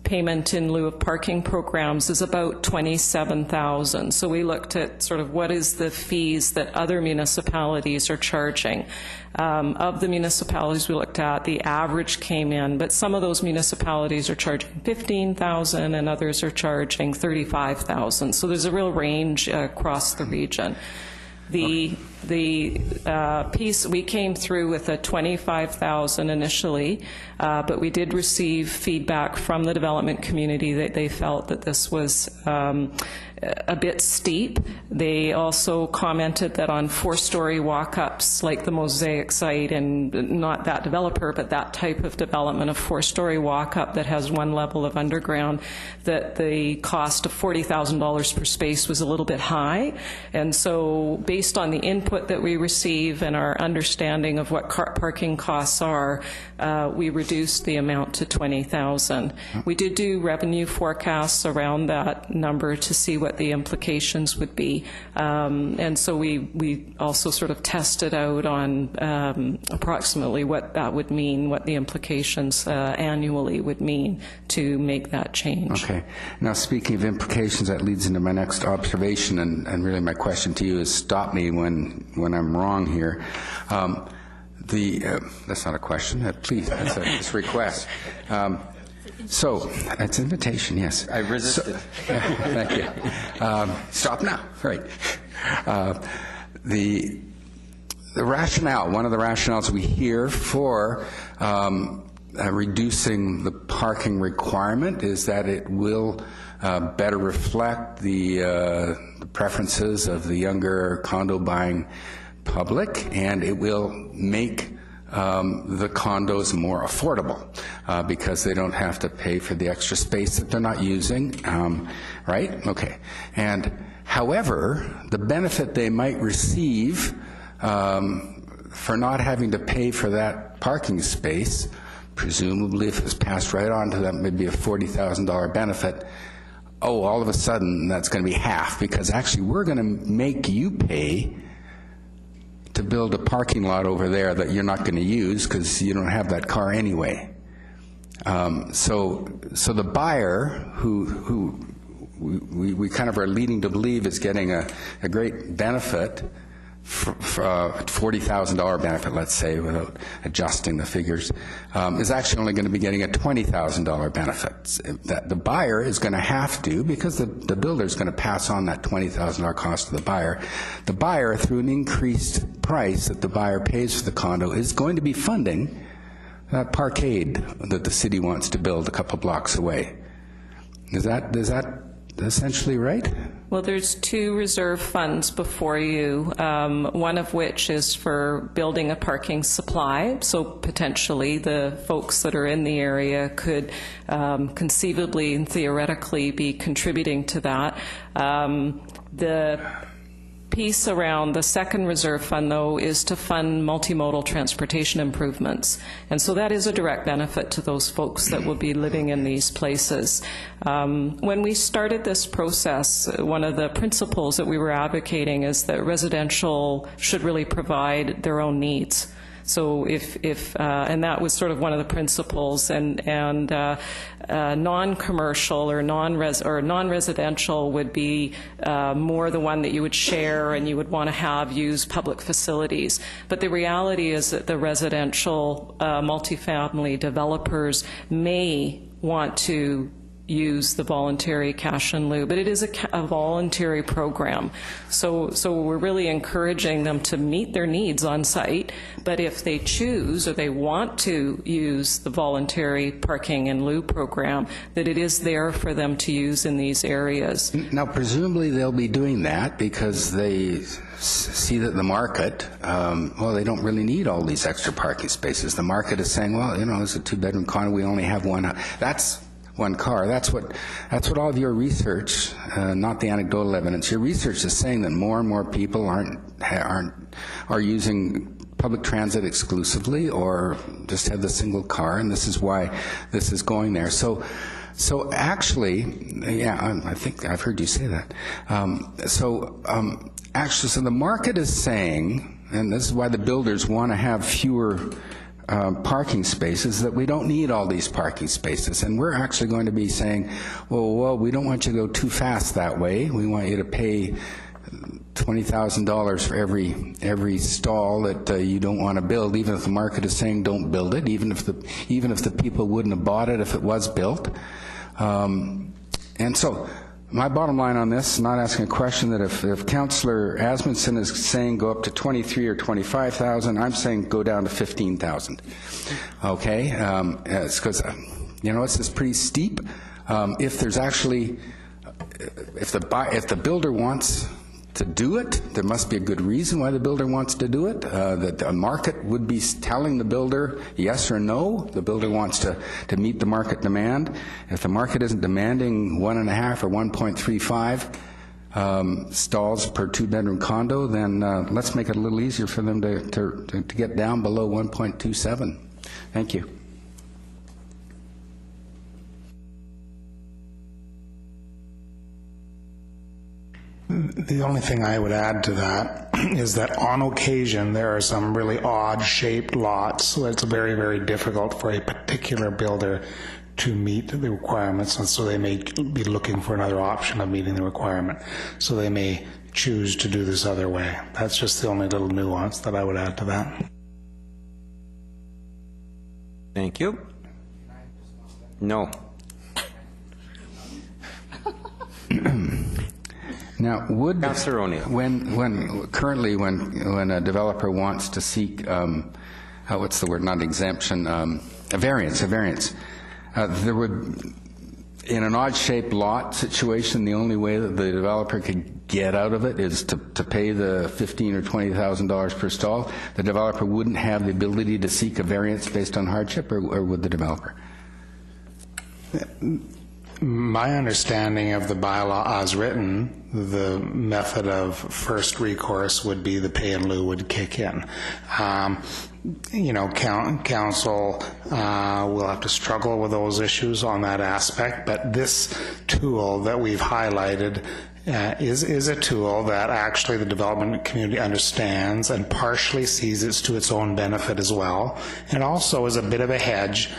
payment in lieu of parking programs is about $27,000. So we looked at sort of what is the fees that other municipalities are charging. Of the municipalities we looked at, the average came in, but some of those municipalities are charging $15,000 and others are charging $35,000. So there's a real range across the region. The piece, we came through with a $25,000 initially, but we did receive feedback from the development community that they felt that this was a bit steep. They also commented that on 4-story walk-ups, like the Mosaic site, and not that developer, but that type of development of 4-story walk-up that has 1 level of underground, that the cost of $40,000 per space was a little bit high. And so based on the input that we receive and our understanding of what parking costs are, we reduced the amount to $20,000. We did do revenue forecasts around that number to see what the implications would be. And so we also sort of tested out on approximately what that would mean, what the implications annually would mean to make that change. Okay. Now, speaking of implications, that leads into my next observation, and really my question to you is stop me when I'm wrong here. That's not a question. Please, that's a request. So, that's an invitation, yes. I resisted. Thank you. Stop now. Right. The rationale, one of the rationales we hear for reducing the parking requirement is that it will better reflect the preferences of the younger condo buying public, and it will make the condos more affordable because they don't have to pay for the extra space that they're not using, right? Okay. And however, the benefit they might receive for not having to pay for that parking space, presumably if it's passed right on to them, maybe a $40,000 benefit, all of a sudden that's going to be half, because actually we're going to make you pay to build a parking lot over there that you're not going to use because you don't have that car anyway. So the buyer, who we kind of are leading to believe is getting a great benefit, $40,000 benefit, let's say, without adjusting the figures, is actually only going to be getting a $20,000 benefit. That the buyer is going to have to, because the builder is going to pass on that $20,000 cost to the buyer. The buyer, through an increased price that the buyer pays for the condo, is going to be funding that parkade that the city wants to build a couple blocks away. Is that essentially right? Well, there's 2 reserve funds before you, one of which is for building a parking supply. So potentially the folks that are in the area could conceivably and theoretically be contributing to that. The piece around the second reserve fund, though, is to fund multimodal transportation improvements. And so that is a direct benefit to those folks that will be living in these places. When we started this process, one of the principles that we were advocating is that residential should really provide their own needs. So and that was sort of one of the principles, and non-commercial or non-residential would be more the one that you would share and you would want to have use public facilities. But the reality is that the residential multifamily developers may want to use the voluntary cash in lieu, but it is a voluntary program. So we're really encouraging them to meet their needs on site, but if they choose or they want to use the voluntary parking in lieu program, that it is there for them to use in these areas. Now, presumably they'll be doing that because they see that the market, well, they don't really need all these extra parking spaces. The market is saying, well, you know, it's a two-bedroom condo, we only have one. That's one car. That's what all of your research, not the anecdotal evidence, your research is saying that more and more people are using public transit exclusively or just have the single car, and this is why this is going there. So actually, yeah, I think I've heard you say that. Actually, so the market is saying, and this is why the builders want to have fewer parking spaces, that we don't need all these parking spaces. And we're actually going to be saying, well, we don't want you to go too fast that way. We want you to pay $20,000 for every stall that you don't want to build, even if the market is saying don't build it, even if the people wouldn't have bought it if it was built. And so my bottom line on this, not asking a question, that if Councillor Asmundson is saying go up to 23 or 25,000, I'm saying go down to 15,000. Okay, it's because this is pretty steep. If there's actually, if the builder wants to do it, there must be a good reason why the builder wants to do it. That the market would be telling the builder yes or no. The builder wants to meet the market demand. If the market isn't demanding 1.5 or 1.35 stalls per two-bedroom condo, then let's make it a little easier for them to get down below 1.27. Thank you. The only thing I would add to that is that on occasion there are some really odd-shaped lots, so it's very, very difficult for a particular builder to meet the requirements, and so they may be looking for another option of meeting the requirement. So they may choose to do this other way. That's just the only little nuance that I would add to that. Thank you. No. Now, would Councillor O'Neill, when a developer wants to seek what's the word? Not exemption, a variance. There would, in an odd-shaped lot situation, the only way that the developer could get out of it is to pay the $15,000 or $20,000 per stall. The developer wouldn't have the ability to seek a variance based on hardship, or would the developer? My understanding of the bylaw as written, the method of first recourse would be the pay in lieu would kick in. Council will have to struggle with those issues on that aspect, but this tool that we've highlighted is a tool that actually the development community understands and partially sees it to its own benefit as well. And also is a bit of a hedge,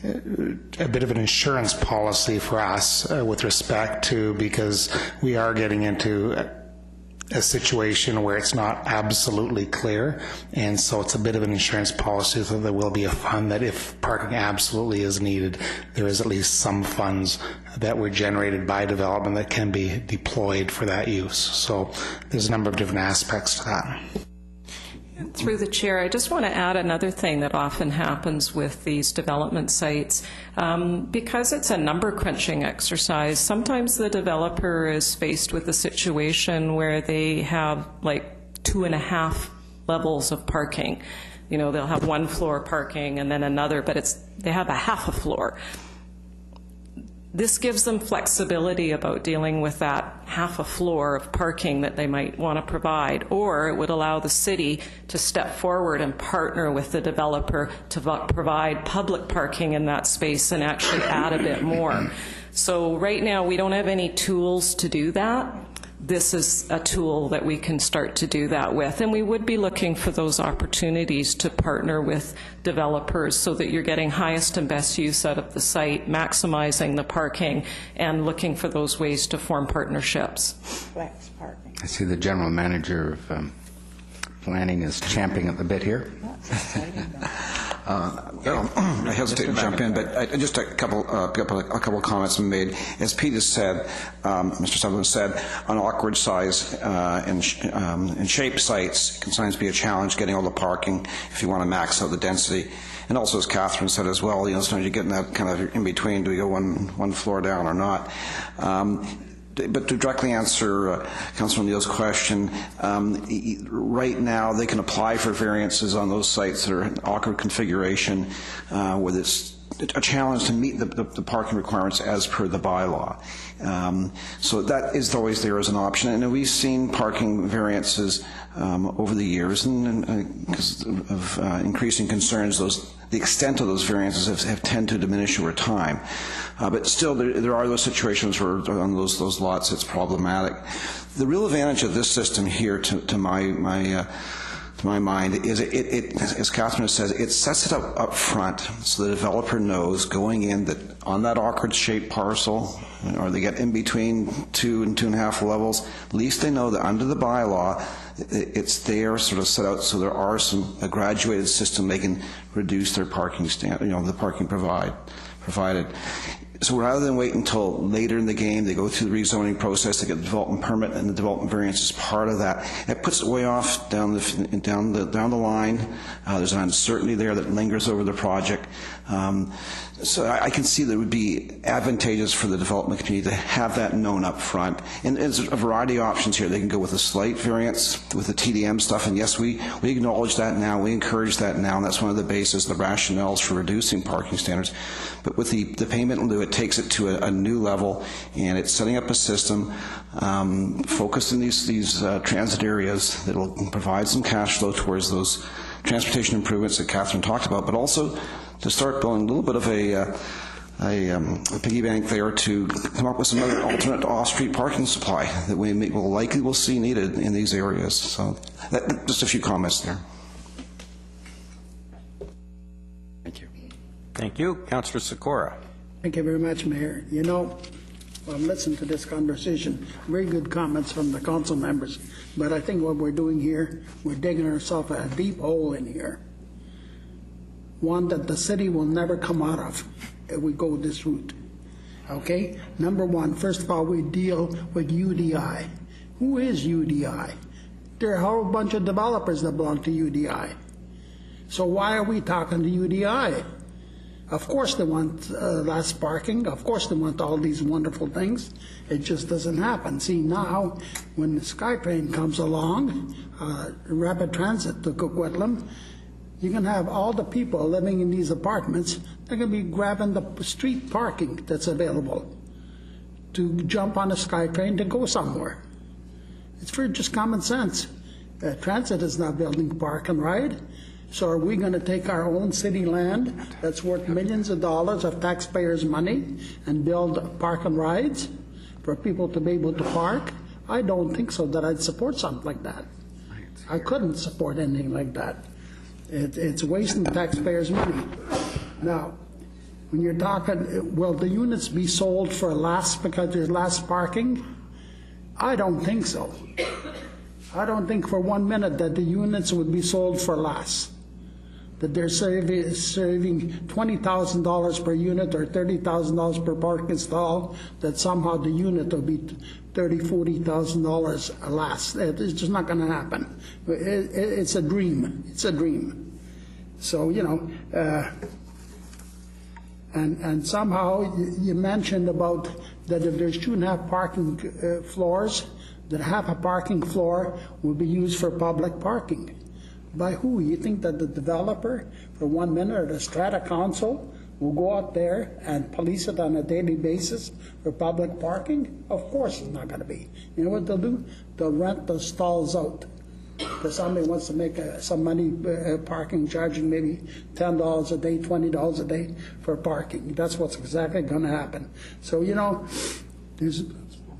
a bit of an insurance policy for us with respect to, because we are getting into a situation where it's not absolutely clear, and so it's a bit of an insurance policy, so there will be a fund that if parking absolutely is needed, there is at least some funds that were generated by development that can be deployed for that use. So there's a number of different aspects to that. Through the chair, I just want to add another thing that often happens with these development sites. Because it's a number crunching exercise, sometimes the developer is faced with a situation where they have like 2.5 levels of parking. They'll have one floor parking and then another, but they have a half a floor. This gives them flexibility about dealing with that half a floor of parking that they might want to provide, or it would allow the city to step forward and partner with the developer to provide public parking in that space and actually add a bit more. So right now we don't have any tools to do that, this is a tool that we can start to do that with. And we would be looking for those opportunities to partner with developers so that you're getting highest and best use out of the site, maximizing the parking, and looking for those ways to form partnerships. Flex parking. I see the general manager of planning is champing at the bit here. I hesitate to jump in, but just a couple of comments made. As Peter said, Mr. Sutherland said, on awkward size and shape sites, it can sometimes be a challenge getting all the parking if you want to max out the density. And also, as Catherine said as well, sometimes you get in that kind of in between. Do we go one floor down or not? But to directly answer Councillor Neal's question, right now they can apply for variances on those sites that are in awkward configuration, where it's a challenge to meet the parking requirements as per the bylaw. So that is always there as an option. And we've seen parking variances over the years, and because of increasing concerns, the extent of those variances have tended to diminish over time. But still, there are those situations where on those lots it's problematic. The real advantage of this system here, to my mind, is it, as Catherine says, it sets it up front so the developer knows going in that on that awkward shaped parcel, or they get in between 2 and 2.5 levels, at least they know that under the bylaw it's there sort of set out so there are a graduated system they can reduce their parking the parking provided. So rather than wait until later in the game, they go through the rezoning process, they get the development permit, and the development variance is part of that. It puts it way off down the line. There's an uncertainty there that lingers over the project. So I can see that it would be advantageous for the development community to have that known up front. And there's a variety of options here. They can go with a slight variance with the TDM stuff, and yes, we acknowledge that now, we encourage that now, and that's one of the bases, the rationales for reducing parking standards. But with the payment in lieu, it takes it to a new level, and it's setting up a system focused in these transit areas that will provide some cash flow towards those transportation improvements that Catherine talked about, but also to start building a little bit of a piggy bank there to come up with some other alternate off-street parking supply that we will see needed in these areas. So just a few comments there. Thank you. Thank you. Councillor Sekora. Thank you very much, Mayor. I've listened to this conversation. Very good comments from the council members. But I think what we're doing here, we're digging ourselves a deep hole in here. One that the city will never come out of if we go this route. Okay? Number one, first of all, we deal with UDI. Who is UDI? There are a whole bunch of developers that belong to UDI. So why are we talking to UDI? Of course they want less parking. Of course they want all these wonderful things. It just doesn't happen. See, now, when the SkyTrain comes along, rapid transit to Coquitlam, you can have all the people living in these apartments, they're going to be grabbing the street parking that's available to jump on a SkyTrain to go somewhere. It's for just common sense. Transit is not building park and ride. So are we going to take our own city land that's worth millions of dollars of taxpayers' money and build park and rides for people to be able to park? I don't think so that I'd support something like that. I couldn't support anything like that. It's wasting taxpayers' money. Now, when you're talking, will the units be sold for less because there's less parking? I don't think so. I don't think for 1 minute that the units would be sold for less. That they're saving $20,000 per unit or $30,000 per parking stall, that somehow the unit will be $30,000, $40,000 less. It's just not going to happen. It's a dream. It's a dream. So, and somehow you mentioned about that if there's 2.5 parking floors, that half a parking floor will be used for public parking. By who? You think that the developer, for 1 minute, or the strata council will go out there and police it on a daily basis for public parking? Of course it's not going to be. You know what they'll do? They'll rent the stalls out. Because somebody wants to make some money parking, charging maybe $10 a day, $20 a day for parking. That's what's exactly going to happen. So, there's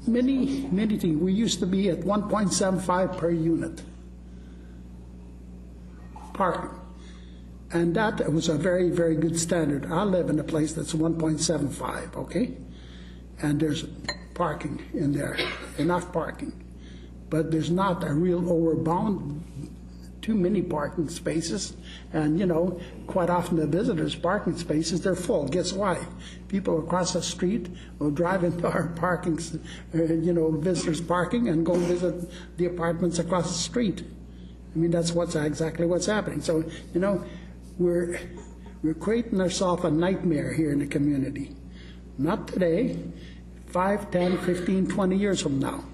many things. We used to be at 1.75 per unit parking. And that was a very, very good standard. I live in a place that's 1.75, okay? And there's parking in there, enough parking. But there's not a real overbound, too many parking spaces. And, you know, quite often the visitors' parking spaces, they're full. Guess why? People across the street will drive into our parking, visitors' parking and go visit the apartments across the street. I mean, that's exactly what's happening. So, you know, we're creating ourselves a nightmare here in the community. Not today, 5, 10, 15, 20 years from now.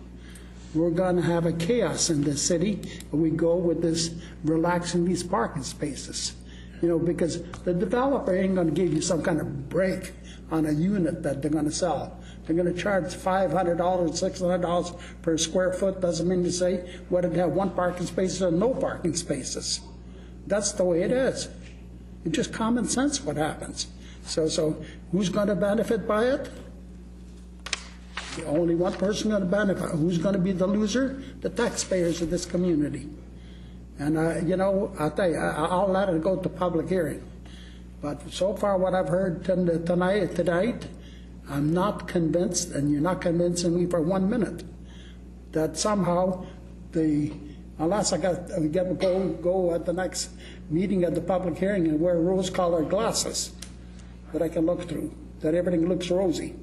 We're going to have a chaos in this city when we go with this relaxing these parking spaces. You know, because the developer ain't going to give you some kind of break on a unit that they're going to sell. They're going to charge $500, $600 per square foot. Doesn't mean to say whether they have one parking space or no parking spaces. That's the way it is. It's just common sense what happens. So who's going to benefit by it? Only one person going to benefit. Who's going to be the loser? The taxpayers of this community. And, I'll tell you, I'll let it go to public hearing. But so far what I've heard tonight, I'm not convinced, and you're not convincing me for 1 minute, that somehow unless I got to go at the next meeting at the public hearing and wear rose-colored glasses that I can look through, that everything looks rosy.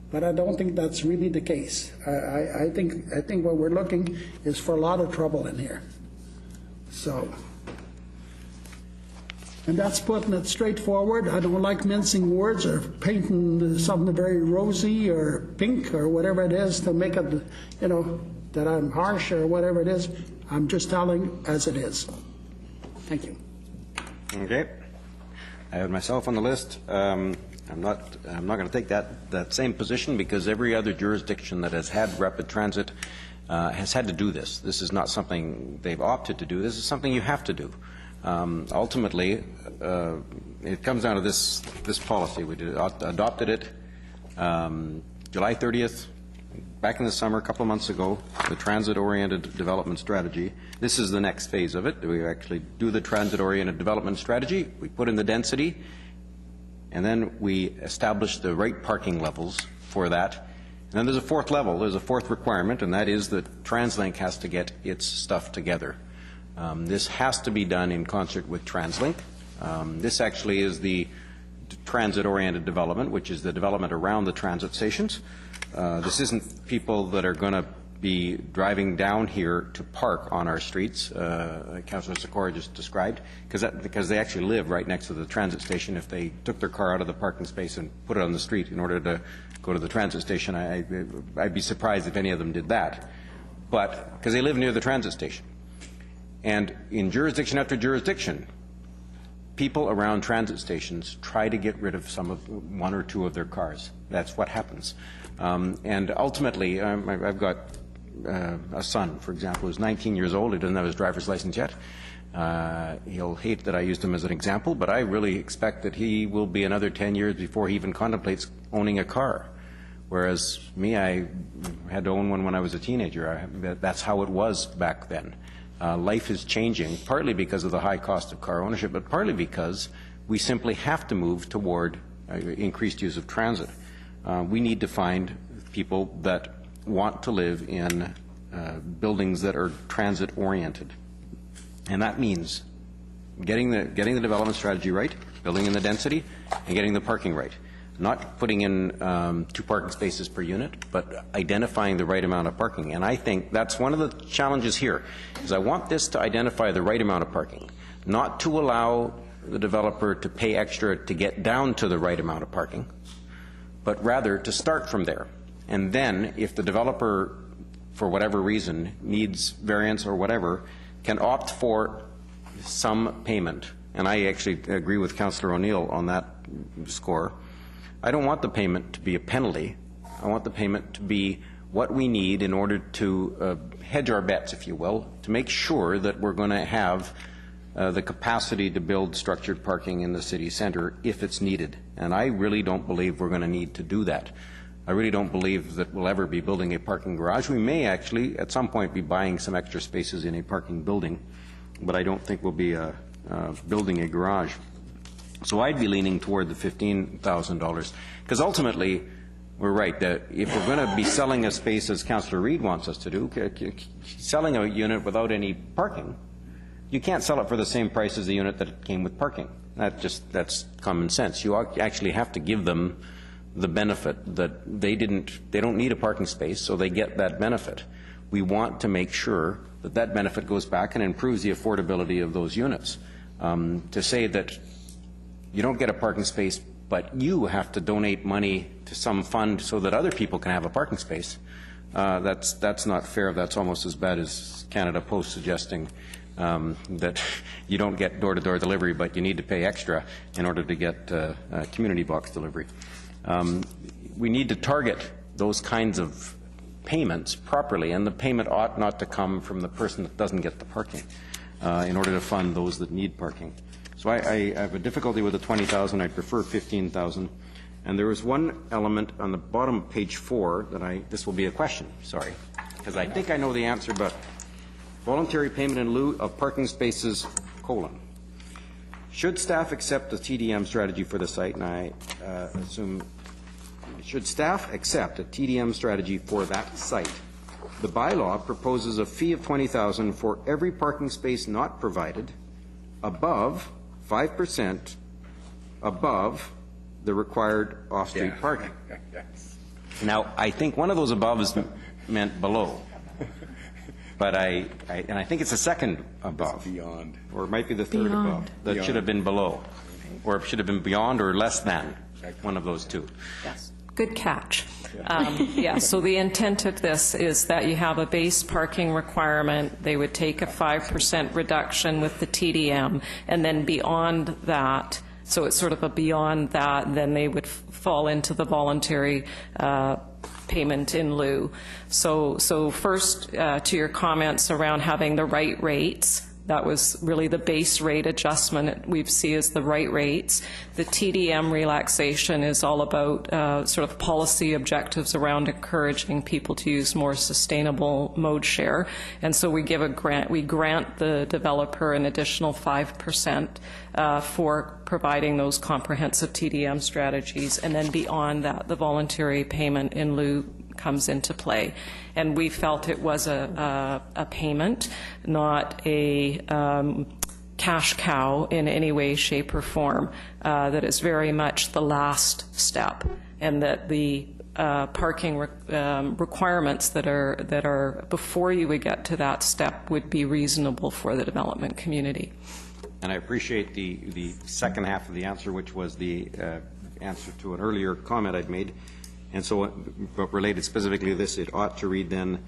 But I don't think that's really the case. I think what we're looking is for a lot of trouble in here. So, and that's putting it straightforward. I don't like mincing words or painting something very rosy or pink or whatever it is to make it, that I'm harsh or whatever it is. I'm just telling as it is. Thank you. Okay. I have myself on the list. I'm not going to take that same position because every other jurisdiction that has had rapid transit has had to do this. This is not something they've opted to do. This is something you have to do. Ultimately, it comes down to this policy. We adopted it July 30th, back in the summer, a couple of months ago, the transit-oriented development strategy. This is the next phase of it. We actually do the transit-oriented development strategy. We put in the density. And then we establish the right parking levels for that. And then there's a fourth level, there's a fourth requirement, and that is that TransLink has to get its stuff together. This has to be done in concert with TransLink. This actually is the transit-oriented development, which is the development around the transit stations. This isn't people that are going to be driving down here to park on our streets, Councillor Sekora just described, because they actually live right next to the transit station. If they took their car out of the parking space and put it on the street in order to go to the transit station, I'd be surprised if any of them did that. But because they live near the transit station. And in jurisdiction after jurisdiction, people around transit stations try to get rid of one or two of their cars. That's what happens. And ultimately, I've got a son, for example, who's 19 years old. He doesn't have his driver's license yet. He'll hate that I used him as an example, but I really expect that he will be another 10 years before he even contemplates owning a car. Whereas me, I had to own one when I was a teenager. That's how it was back then. Life is changing, partly because of the high cost of car ownership, but partly because we simply have to move toward increased use of transit. We need to find people that want to live in buildings that are transit-oriented. And that means getting the development strategy right, building in the density, and getting the parking right. Not putting in 2 parking spaces per unit, but identifying the right amount of parking. And I think that's one of the challenges here, is I want this to identify the right amount of parking, not to allow the developer to pay extra to get down to the right amount of parking, but rather to start from there. And then, if the developer, for whatever reason, needs variance or whatever, can opt for some payment. And I actually agree with Councillor O'Neill on that score. I don't want the payment to be a penalty. I want the payment to be what we need in order to hedge our bets, if you will, to make sure that we're going to have the capacity to build structured parking in the city centre if it's needed. And I really don't believe we're going to need to do that. I really don't believe that we'll ever be building a parking garage. We may actually at some point be buying some extra spaces in a parking building, but I don't think we'll be building a garage. So I'd be leaning toward the $15,000, because ultimately we're right that if we're going to be selling a space, as Councillor Reid wants us to do, selling a unit without any parking, you can't sell it for the same price as the unit that came with parking. That's common sense. You actually have to give them the benefit that they don't need a parking space, so they get that benefit. We want to make sure that that benefit goes back and improves the affordability of those units. To say that you don't get a parking space, but you have to donate money to some fund so that other people can have a parking space, that's not fair. That's almost as bad as Canada Post suggesting that you don't get door-to-door delivery, but you need to pay extra in order to get community box delivery. We need to target those kinds of payments properly, and the payment ought not to come from the person that doesn't get the parking in order to fund those that need parking. So I have a difficulty with the 20,000. I prefer 15,000. And there was one element on the bottom of page 4 that this will be a question, sorry, because I think I know the answer, but voluntary payment in lieu of parking spaces, : should staff accept the TDM strategy for the site? And I assume, should staff accept a TDM strategy for that site? The bylaw proposes a fee of $20,000 for every parking space not provided above 5% above the required off-street parking. Now, I think one of those above is meant below, but and I think it's the second above, beyond, or it might be the third beyond. Above. That beyond. Should have been below, or it should have been beyond or less than one of those two. Yes. Good catch. Yeah, so the intent of this is that you have a base parking requirement. They would take a 5% reduction with the TDM, and then beyond that, so it's sort of a beyond that, then they would fall into the voluntary payment in lieu. So first, to your comments around having the right rates, that was really the base rate adjustment we see as the right rates. The TDM relaxation is all about sort of policy objectives around encouraging people to use more sustainable mode share. And so we give a grant, we grant the developer an additional 5% for providing those comprehensive TDM strategies. And then beyond that, the voluntary payment in lieu comes into play. And we felt it was a payment, not a cash cow in any way, shape, or form, that is very much the last step, and that the parking requirements that are before you would get to that step would be reasonable for the development community. And I appreciate the second half of the answer, which was the answer to an earlier comment I'd made. And so, but related specifically to this, it ought to read then,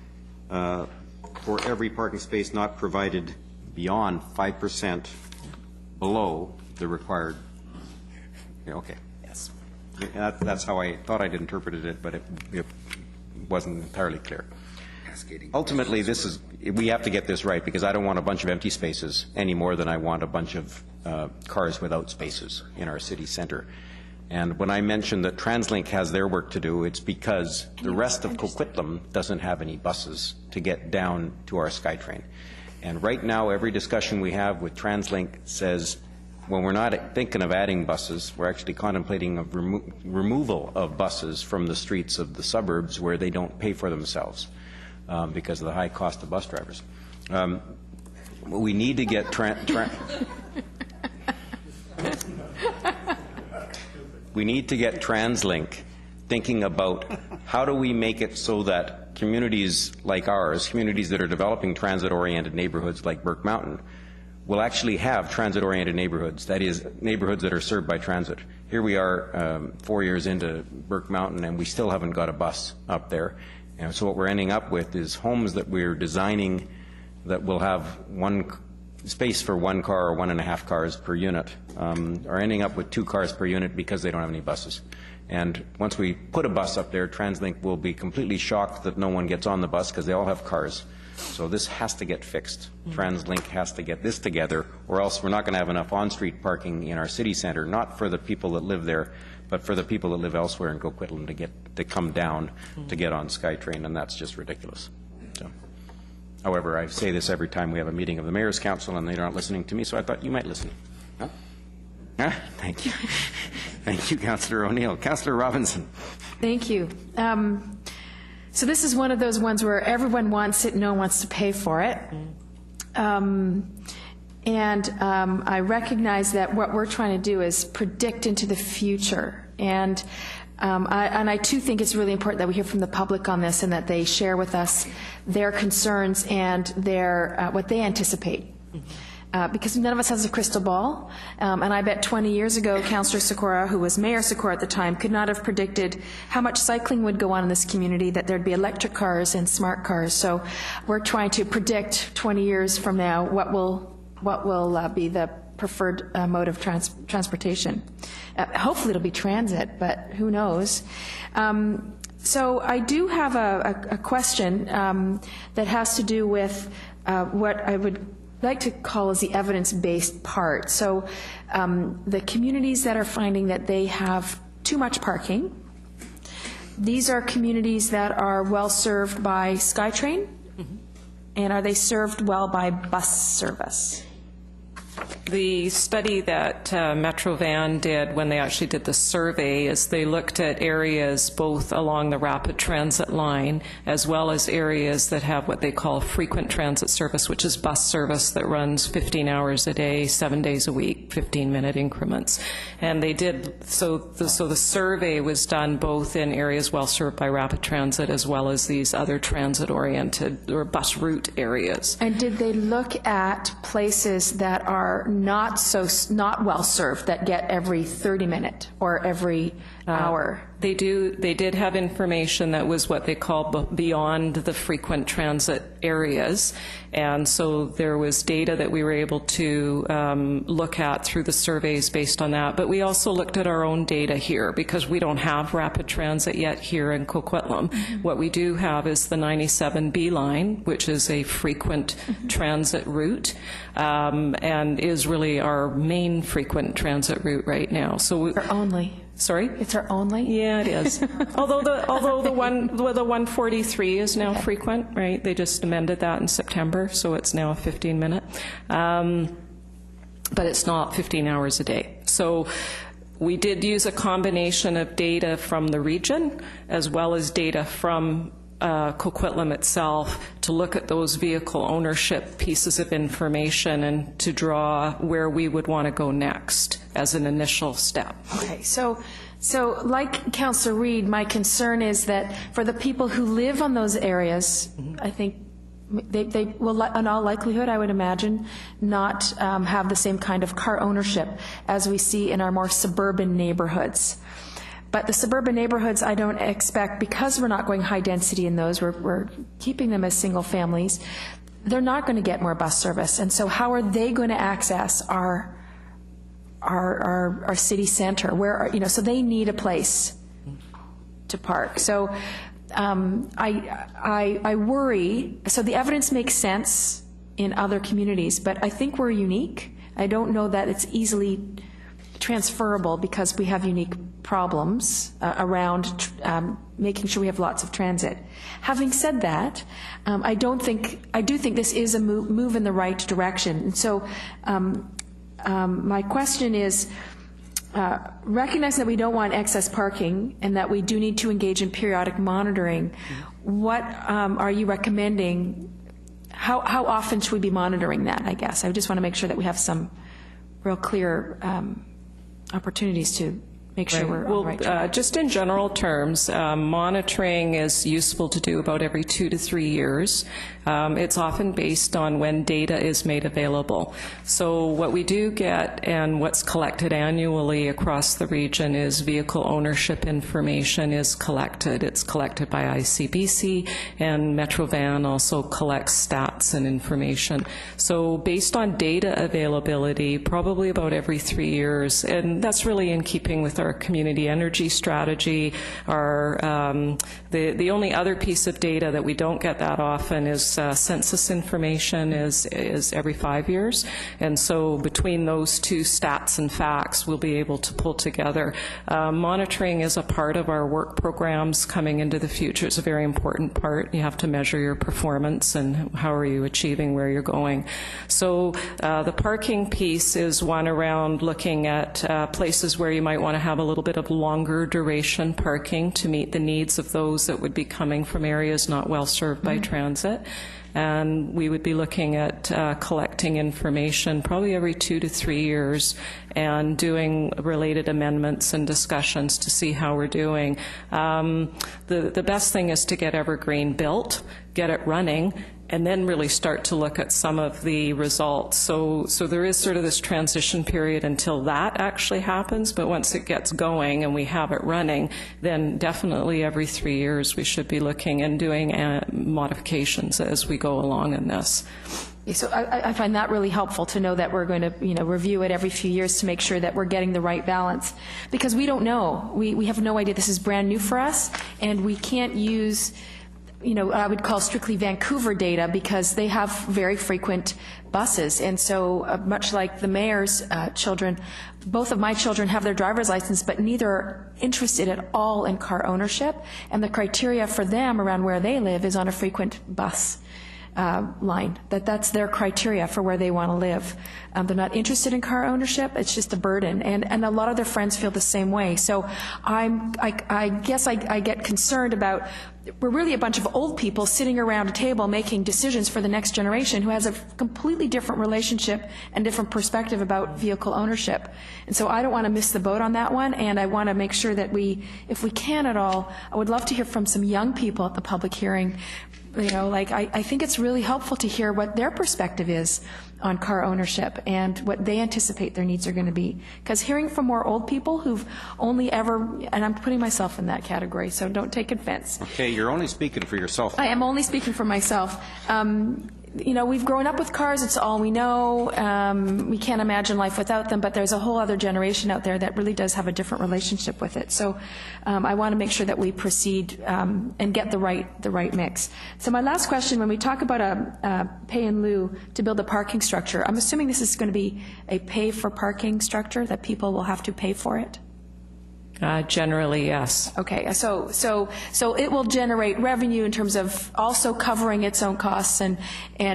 for every parking space not provided beyond 5% below the required. Okay. Yes. That's how I thought I'd interpreted it, but it wasn't entirely clear. Ultimately, we have to get this right, because I don't want a bunch of empty spaces any more than I want a bunch of cars without spaces in our city centre. And when I mentioned that TransLink has their work to do, it's because the rest of Coquitlam doesn't have any buses to get down to our SkyTrain. And right now, every discussion we have with TransLink says, when we're not thinking of adding buses, we're actually contemplating a removal of buses from the streets of the suburbs where they don't pay for themselves because of the high cost of bus drivers. We need to get we need to get TransLink thinking about how do we make it so that communities like ours, communities that are developing transit-oriented neighborhoods like Burke Mountain, will actually have transit-oriented neighborhoods, that is, neighborhoods that are served by transit. Here we are 4 years into Burke Mountain, and we still haven't got a bus up there. And so what we're ending up with is homes that we're designing that will have one space for one car or 1.5 cars per unit, are ending up with 2 cars per unit because they don't have any buses. And once we put a bus up there, TransLink will be completely shocked that no one gets on the bus because they all have cars. So this has to get fixed. TransLink has to get this together, or else we're not going to have enough on-street parking in our city centre, not for the people that live there, but for the people that live elsewhere in Coquitlam to come down to get on SkyTrain, and that's just ridiculous. So, however, I say this every time we have a meeting of the Mayor's Council, and they're not listening to me, so I thought you might listen. Huh? Thank you. Thank you, Councillor O'Neill. Councillor Robinson. Thank you. So this is one of those ones where everyone wants it, no one wants to pay for it. I recognize that what we're trying to do is predict into the future. And I too think it's really important that we hear from the public on this and that they share with us their concerns and their what they anticipate. Because none of us has a crystal ball, and I bet 20 years ago, Councillor Sekora, who was Mayor Sekora at the time, could not have predicted how much cycling would go on in this community, that there'd be electric cars and smart cars. So we're trying to predict 20 years from now what will be the preferred mode of transportation. Hopefully it'll be transit, but who knows. So I do have a question that has to do with what I would like to call as the evidence-based part. So the communities that are finding that they have too much parking, these are communities that are well served by SkyTrain, and are they served well by bus service? The study that Metro Van did when they actually did the survey is they looked at areas both along the rapid transit line as well as areas that have what they call frequent transit service, which is bus service that runs 15 hours a day, 7 days a week, 15-minute increments. And they did, so the survey was done both in areas well served by rapid transit as well as these other transit-oriented or bus route areas. And did they look at places that are not well served, that get every 30-minute or every hour? They did have information that was what they call beyond the frequent transit areas, and so there was data that we were able to look at through the surveys based on that. But we also looked at our own data here because we don't have rapid transit yet here in Coquitlam. What we do have is the 97B line, which is a frequent transit route, and is really our main frequent transit route right now. So only. Sorry? It's our only? Yeah, it is. although the 143 is now frequent, right? They just amended that in September, so it's now a 15-minute. But it's not 15 hours a day. So we did use a combination of data from the region as well as data from Coquitlam itself to look at those vehicle ownership pieces of information and to draw where we would want to go next as an initial step. Okay, so like Councillor Reid, my concern is that for the people who live on those areas, I think they will, in all likelihood, I would imagine, not have the same kind of car ownership as we see in our more suburban neighborhoods. But the suburban neighborhoods, I don't expect, because we're not going high density in those, we're keeping them as single families, they're not going to get more bus service. And so how are they going to access our city center? So they need a place to park. So I worry. So the evidence makes sense in other communities, but I think we're unique. I don't know that it's easily transferable because we have unique problems around making sure we have lots of transit. Having said that, I do think this is a move in the right direction. And so my question is, recognizing that we don't want excess parking and that we do need to engage in periodic monitoring, what are you recommending? How often should we be monitoring that, I guess? I just want to make sure that we have some real clear opportunities to make sure we're on the right track. Just in general terms, monitoring is useful to do about every 2 to 3 years. It's often based on when data is made available. So what we do get and what's collected annually across the region is vehicle ownership information is collected. It's collected by ICBC, and Metro Van also collects stats and information. So based on data availability, probably about every 3 years, and that's really in keeping with our our community energy strategy. The only other piece of data that we don't get that often is census information is every 5 years. And so between those two stats and facts, we'll be able to pull together. Monitoring is a part of our work programs coming into the future. It's a very important part. You have to measure your performance and how are you achieving where you're going. So the parking piece is one around looking at places where you might want to have a little bit of longer duration parking to meet the needs of those that would be coming from areas not well served by transit. And we would be looking at collecting information probably every 2 to 3 years and doing related amendments and discussions to see how we're doing. The best thing is to get Evergreen built, get it running, and then really start to look at some of the results. So there is sort of this transition period until that actually happens, but once it gets going and we have it running, then definitely every 3 years we should be looking and doing modifications as we go along in this. So I find that really helpful to know that we're going to, review it every few years to make sure that we're getting the right balance. Because we don't know. We have no idea. This is brand new for us, and we can't use I would call strictly Vancouver data because they have very frequent buses. And so much like the mayor's children, both of my children have their driver's license, but neither are interested at all in car ownership. And the criteria for them around where they live is on a frequent bus line. That's their criteria for where they want to live. They're not interested in car ownership. It's just a burden. And a lot of their friends feel the same way. So I guess I get concerned about, we're really a bunch of old people sitting around a table making decisions for the next generation who has a completely different relationship and different perspective about vehicle ownership. And so I don't want to miss the boat on that one, and I want to make sure that if we can at all, I would love to hear from some young people at the public hearing. I think it's really helpful to hear what their perspective is on car ownership and what they anticipate their needs are going to be. Because hearing from more old people who've only ever, and I'm putting myself in that category, so don't take offense. Okay, you're only speaking for yourself. I am only speaking for myself. We've grown up with cars. It's all we know. We can't imagine life without them, but there's a whole other generation out there that really does have a different relationship with it. So I want to make sure that we proceed and get the right mix. So my last question, when we talk about a pay in lieu to build a parking structure, I'm assuming this is going to be a pay for parking structure, that people will have to pay for it? Generally, yes. Okay, so it will generate revenue in terms of also covering its own costs and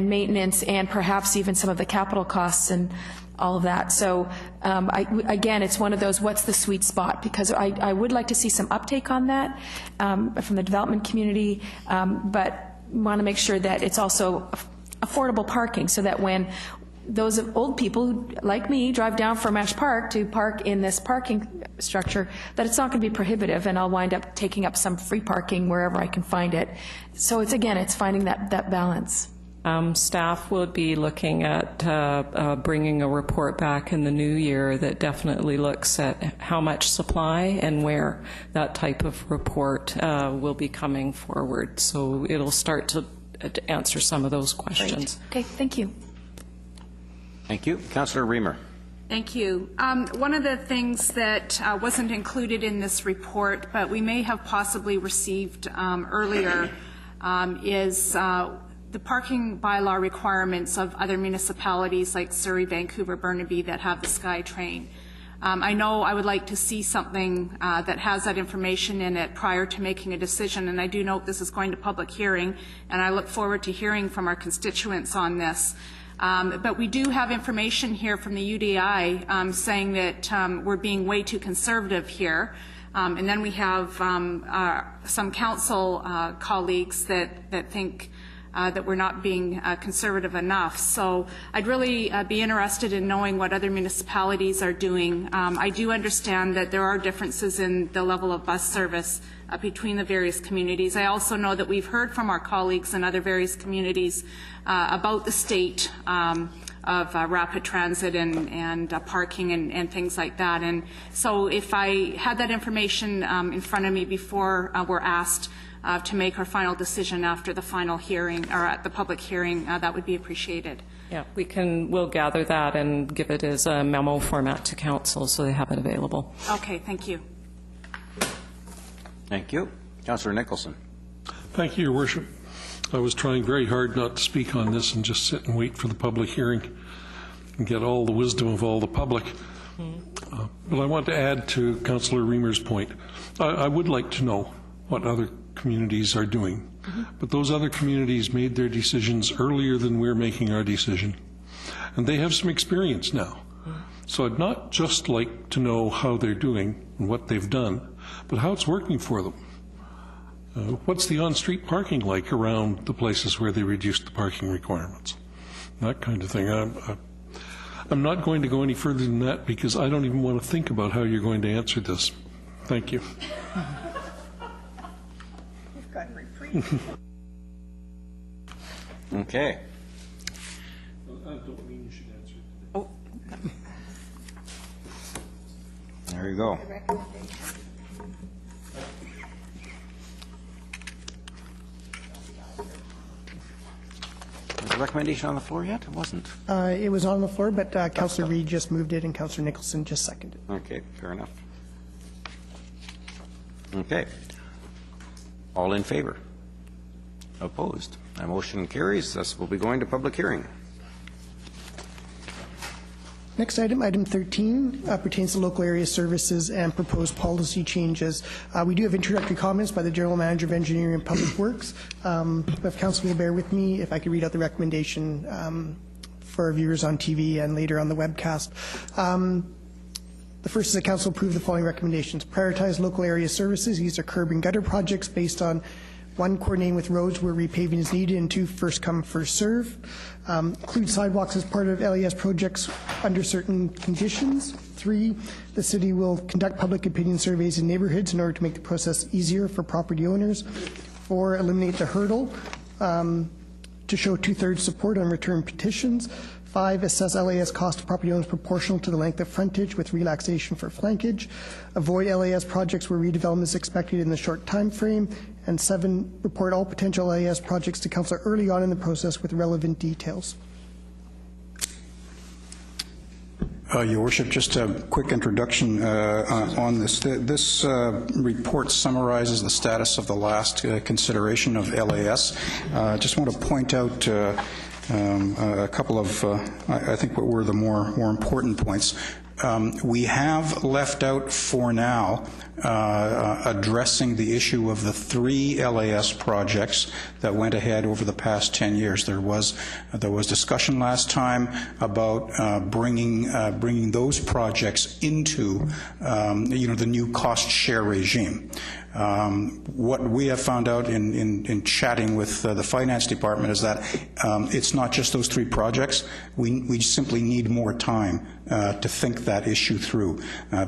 maintenance and perhaps even some of the capital costs and all of that. So again, it's one of those, what's the sweet spot? Because I would like to see some uptake on that from the development community, but want to make sure that it's also affordable parking so that when those old people who, like me, drive down from Ash Park to park in this parking structure, that it's not going to be prohibitive, and I'll wind up taking up some free parking wherever I can find it. So it's finding that balance. Staff will be looking at bringing a report back in the new year that definitely looks at how much supply and where. That type of report will be coming forward. So it'll start to answer some of those questions. Great. Okay, thank you. Thank you. Councillor Reamer. Thank you. One of the things that wasn't included in this report, but we may have possibly received earlier, is the parking bylaw requirements of other municipalities like Surrey, Vancouver, Burnaby that have the SkyTrain. I know I would like to see something that has that information in it prior to making a decision, and I do note this is going to public hearing, and I look forward to hearing from our constituents on this. But we do have information here from the UDI saying that we're being way too conservative here. And then we have some council colleagues that think that we're not being conservative enough. So I'd really be interested in knowing what other municipalities are doing. I do understand that there are differences in the level of bus service between the various communities. I also know that we've heard from our colleagues in other various communities about the state rapid transit and parking and things like that. And so if I had that information in front of me before we're asked to make our final decision after the final hearing or at the public hearing, that would be appreciated. Yeah, we'll gather that and give it as a memo format to council so they have it available. Okay, thank you. Thank you. Councillor Nicholson. Thank you, Your Worship. I was trying very hard not to speak on this and just sit and wait for the public hearing and get all the wisdom of all the public. But I want to add to Councillor Reamer's point. I would like to know what other communities are doing. But those other communities made their decisions earlier than we're making our decision. And they have some experience now. So I'd not just like to know how they're doing and what they've done, but how it's working for them. What's the on-street parking like around the places where they reduced the parking requirements? That kind of thing. I'm not going to go any further than that because I don't even want to think about how you're going to answer this. Thank you. You've got reprieve. Okay. I don't mean you should answer it. Oh. There you go. Was the recommendation on the floor yet? It wasn't. It was on the floor, but Councillor Reid just moved it and Councillor Nicholson just seconded. Okay, fair enough. Okay. All in favor? Opposed? My motion carries. Thus, we'll be going to public hearing. Next item, item 13, pertains to local area services and proposed policy changes. We do have introductory comments by the General Manager of Engineering and Public Works. If Council will bear with me, if I could read out the recommendation for our viewers on TV and later on the webcast. The first is that Council approve the following recommendations. Prioritize local area services. These are curb and gutter projects based on 1, coordinating with roads where repaving is needed, and 2, first come, first serve. Include sidewalks as part of LES projects under certain conditions. 3, the city will conduct public opinion surveys in neighborhoods in order to make the process easier for property owners. 4, eliminate the hurdle to show 2/3 support on return petitions. 5, assess LAS cost to property owners proportional to the length of frontage with relaxation for flankage. Avoid LAS projects where redevelopment is expected in the short time frame. And 7, report all potential LAS projects to Council early on in the process with relevant details. Your Worship, just a quick introduction on this. This report summarizes the status of the last consideration of LAS. Just want to point out a couple of, I think, what were the more important points. We have left out for now addressing the issue of the 3 LAS projects that went ahead over the past 10 years. There was discussion last time about bringing those projects into the new cost share regime. What we have found out in chatting with the finance department is that it's not just those 3 projects. We simply need more time to think that issue through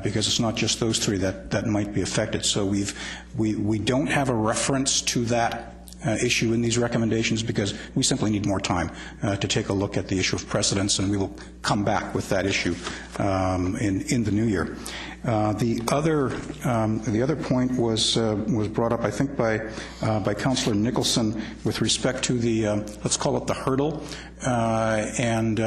because it's not just those 3 that might be affected. So we don't have a reference to that issue in these recommendations because we simply need more time to take a look at the issue of precedence, and we will come back with that issue in the new year. The other point was brought up, I think, by Councillor Nicholson with respect to the let's call it the hurdle, and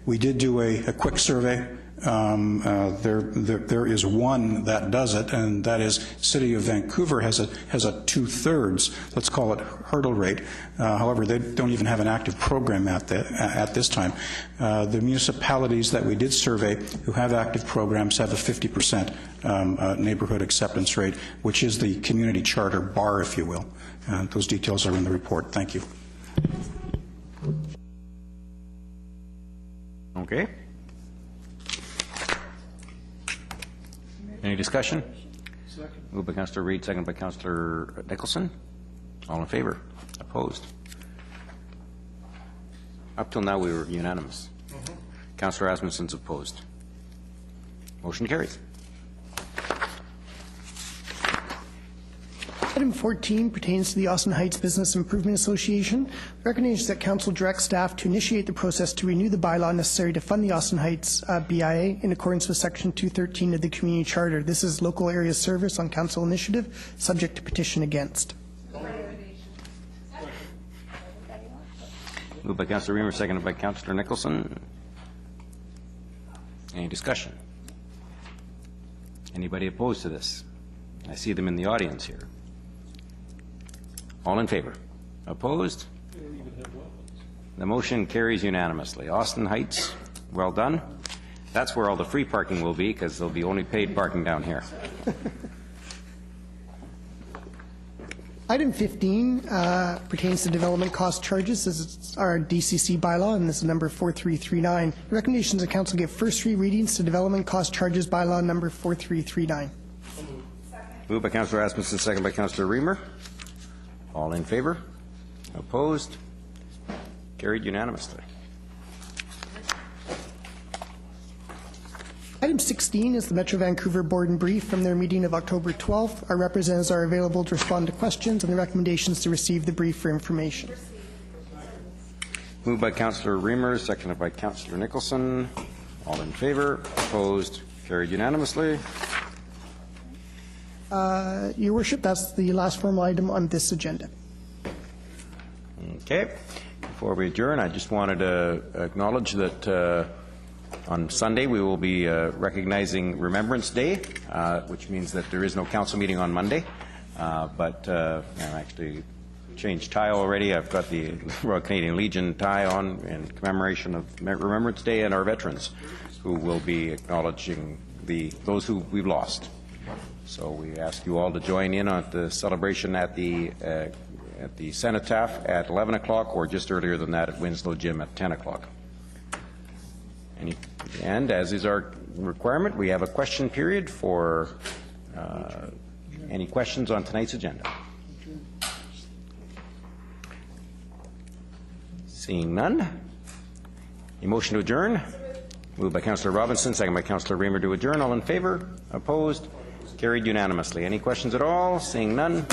we did do a quick survey. There is one that does it, and that is City of Vancouver has a 2/3, let's call it, hurdle rate. However, they don't even have an active program at this time. The municipalities that we did survey who have active programs have a 50% neighborhood acceptance rate, which is the community charter bar, if you will. Those details are in the report. Thank you. Okay. Any discussion? Second. Moved by Councillor Reid, second by Councillor Nicholson. All in favor? Opposed? Up till now, we were unanimous. Councillor Asmussen's opposed. Motion carries. Item 14 pertains to the Austin Heights Business Improvement Association. Recognitions that Council directs staff to initiate the process to renew the bylaw necessary to fund the Austin Heights BIA in accordance with Section 213 of the Community Charter. This is local area service on Council initiative, subject to petition against. Moved by Councillor Reamer, seconded by Councillor Nicholson. Any discussion? Anybody opposed to this? I see them in the audience here. All in favor? Opposed? The motion carries unanimously. Austin Heights, well done. That's where all the free parking will be, because there'll be only paid parking down here. Item 15 pertains to development cost charges. This is our DCC bylaw, and this is number 4339. The recommendations of Council give first three readings to development cost charges bylaw number 4339. Moved by Councillor Asmussen, second by Councillor Reamer. All in favor? Opposed? Carried unanimously. Item 16 is the Metro Vancouver Board and Brief from their meeting of October 12th. Our representatives are available to respond to questions and the recommendations to receive the brief for information. Moved by Councillor Reamer, seconded by Councillor Nicholson. All in favor? Opposed? Carried unanimously. Your Worship, that's the last formal item on this agenda. Okay. Before we adjourn, I just wanted to acknowledge that on Sunday we will be recognizing Remembrance Day, which means that there is no council meeting on Monday. But I'm actually changed tie already. I've got the Royal Canadian Legion tie on in commemoration of Remembrance Day and our veterans, who will be acknowledging those who we've lost. So we ask you all to join in on the celebration at the Cenotaph at 11 o'clock, or just earlier than that at Winslow Gym at 10 o'clock. And as is our requirement, we have a question period for any questions on tonight's agenda. Seeing none, a motion to adjourn. Moved by Councillor Robinson, second by Councillor Reamer to adjourn. All in favor? Opposed? Carried unanimously. Any questions at all? Seeing none,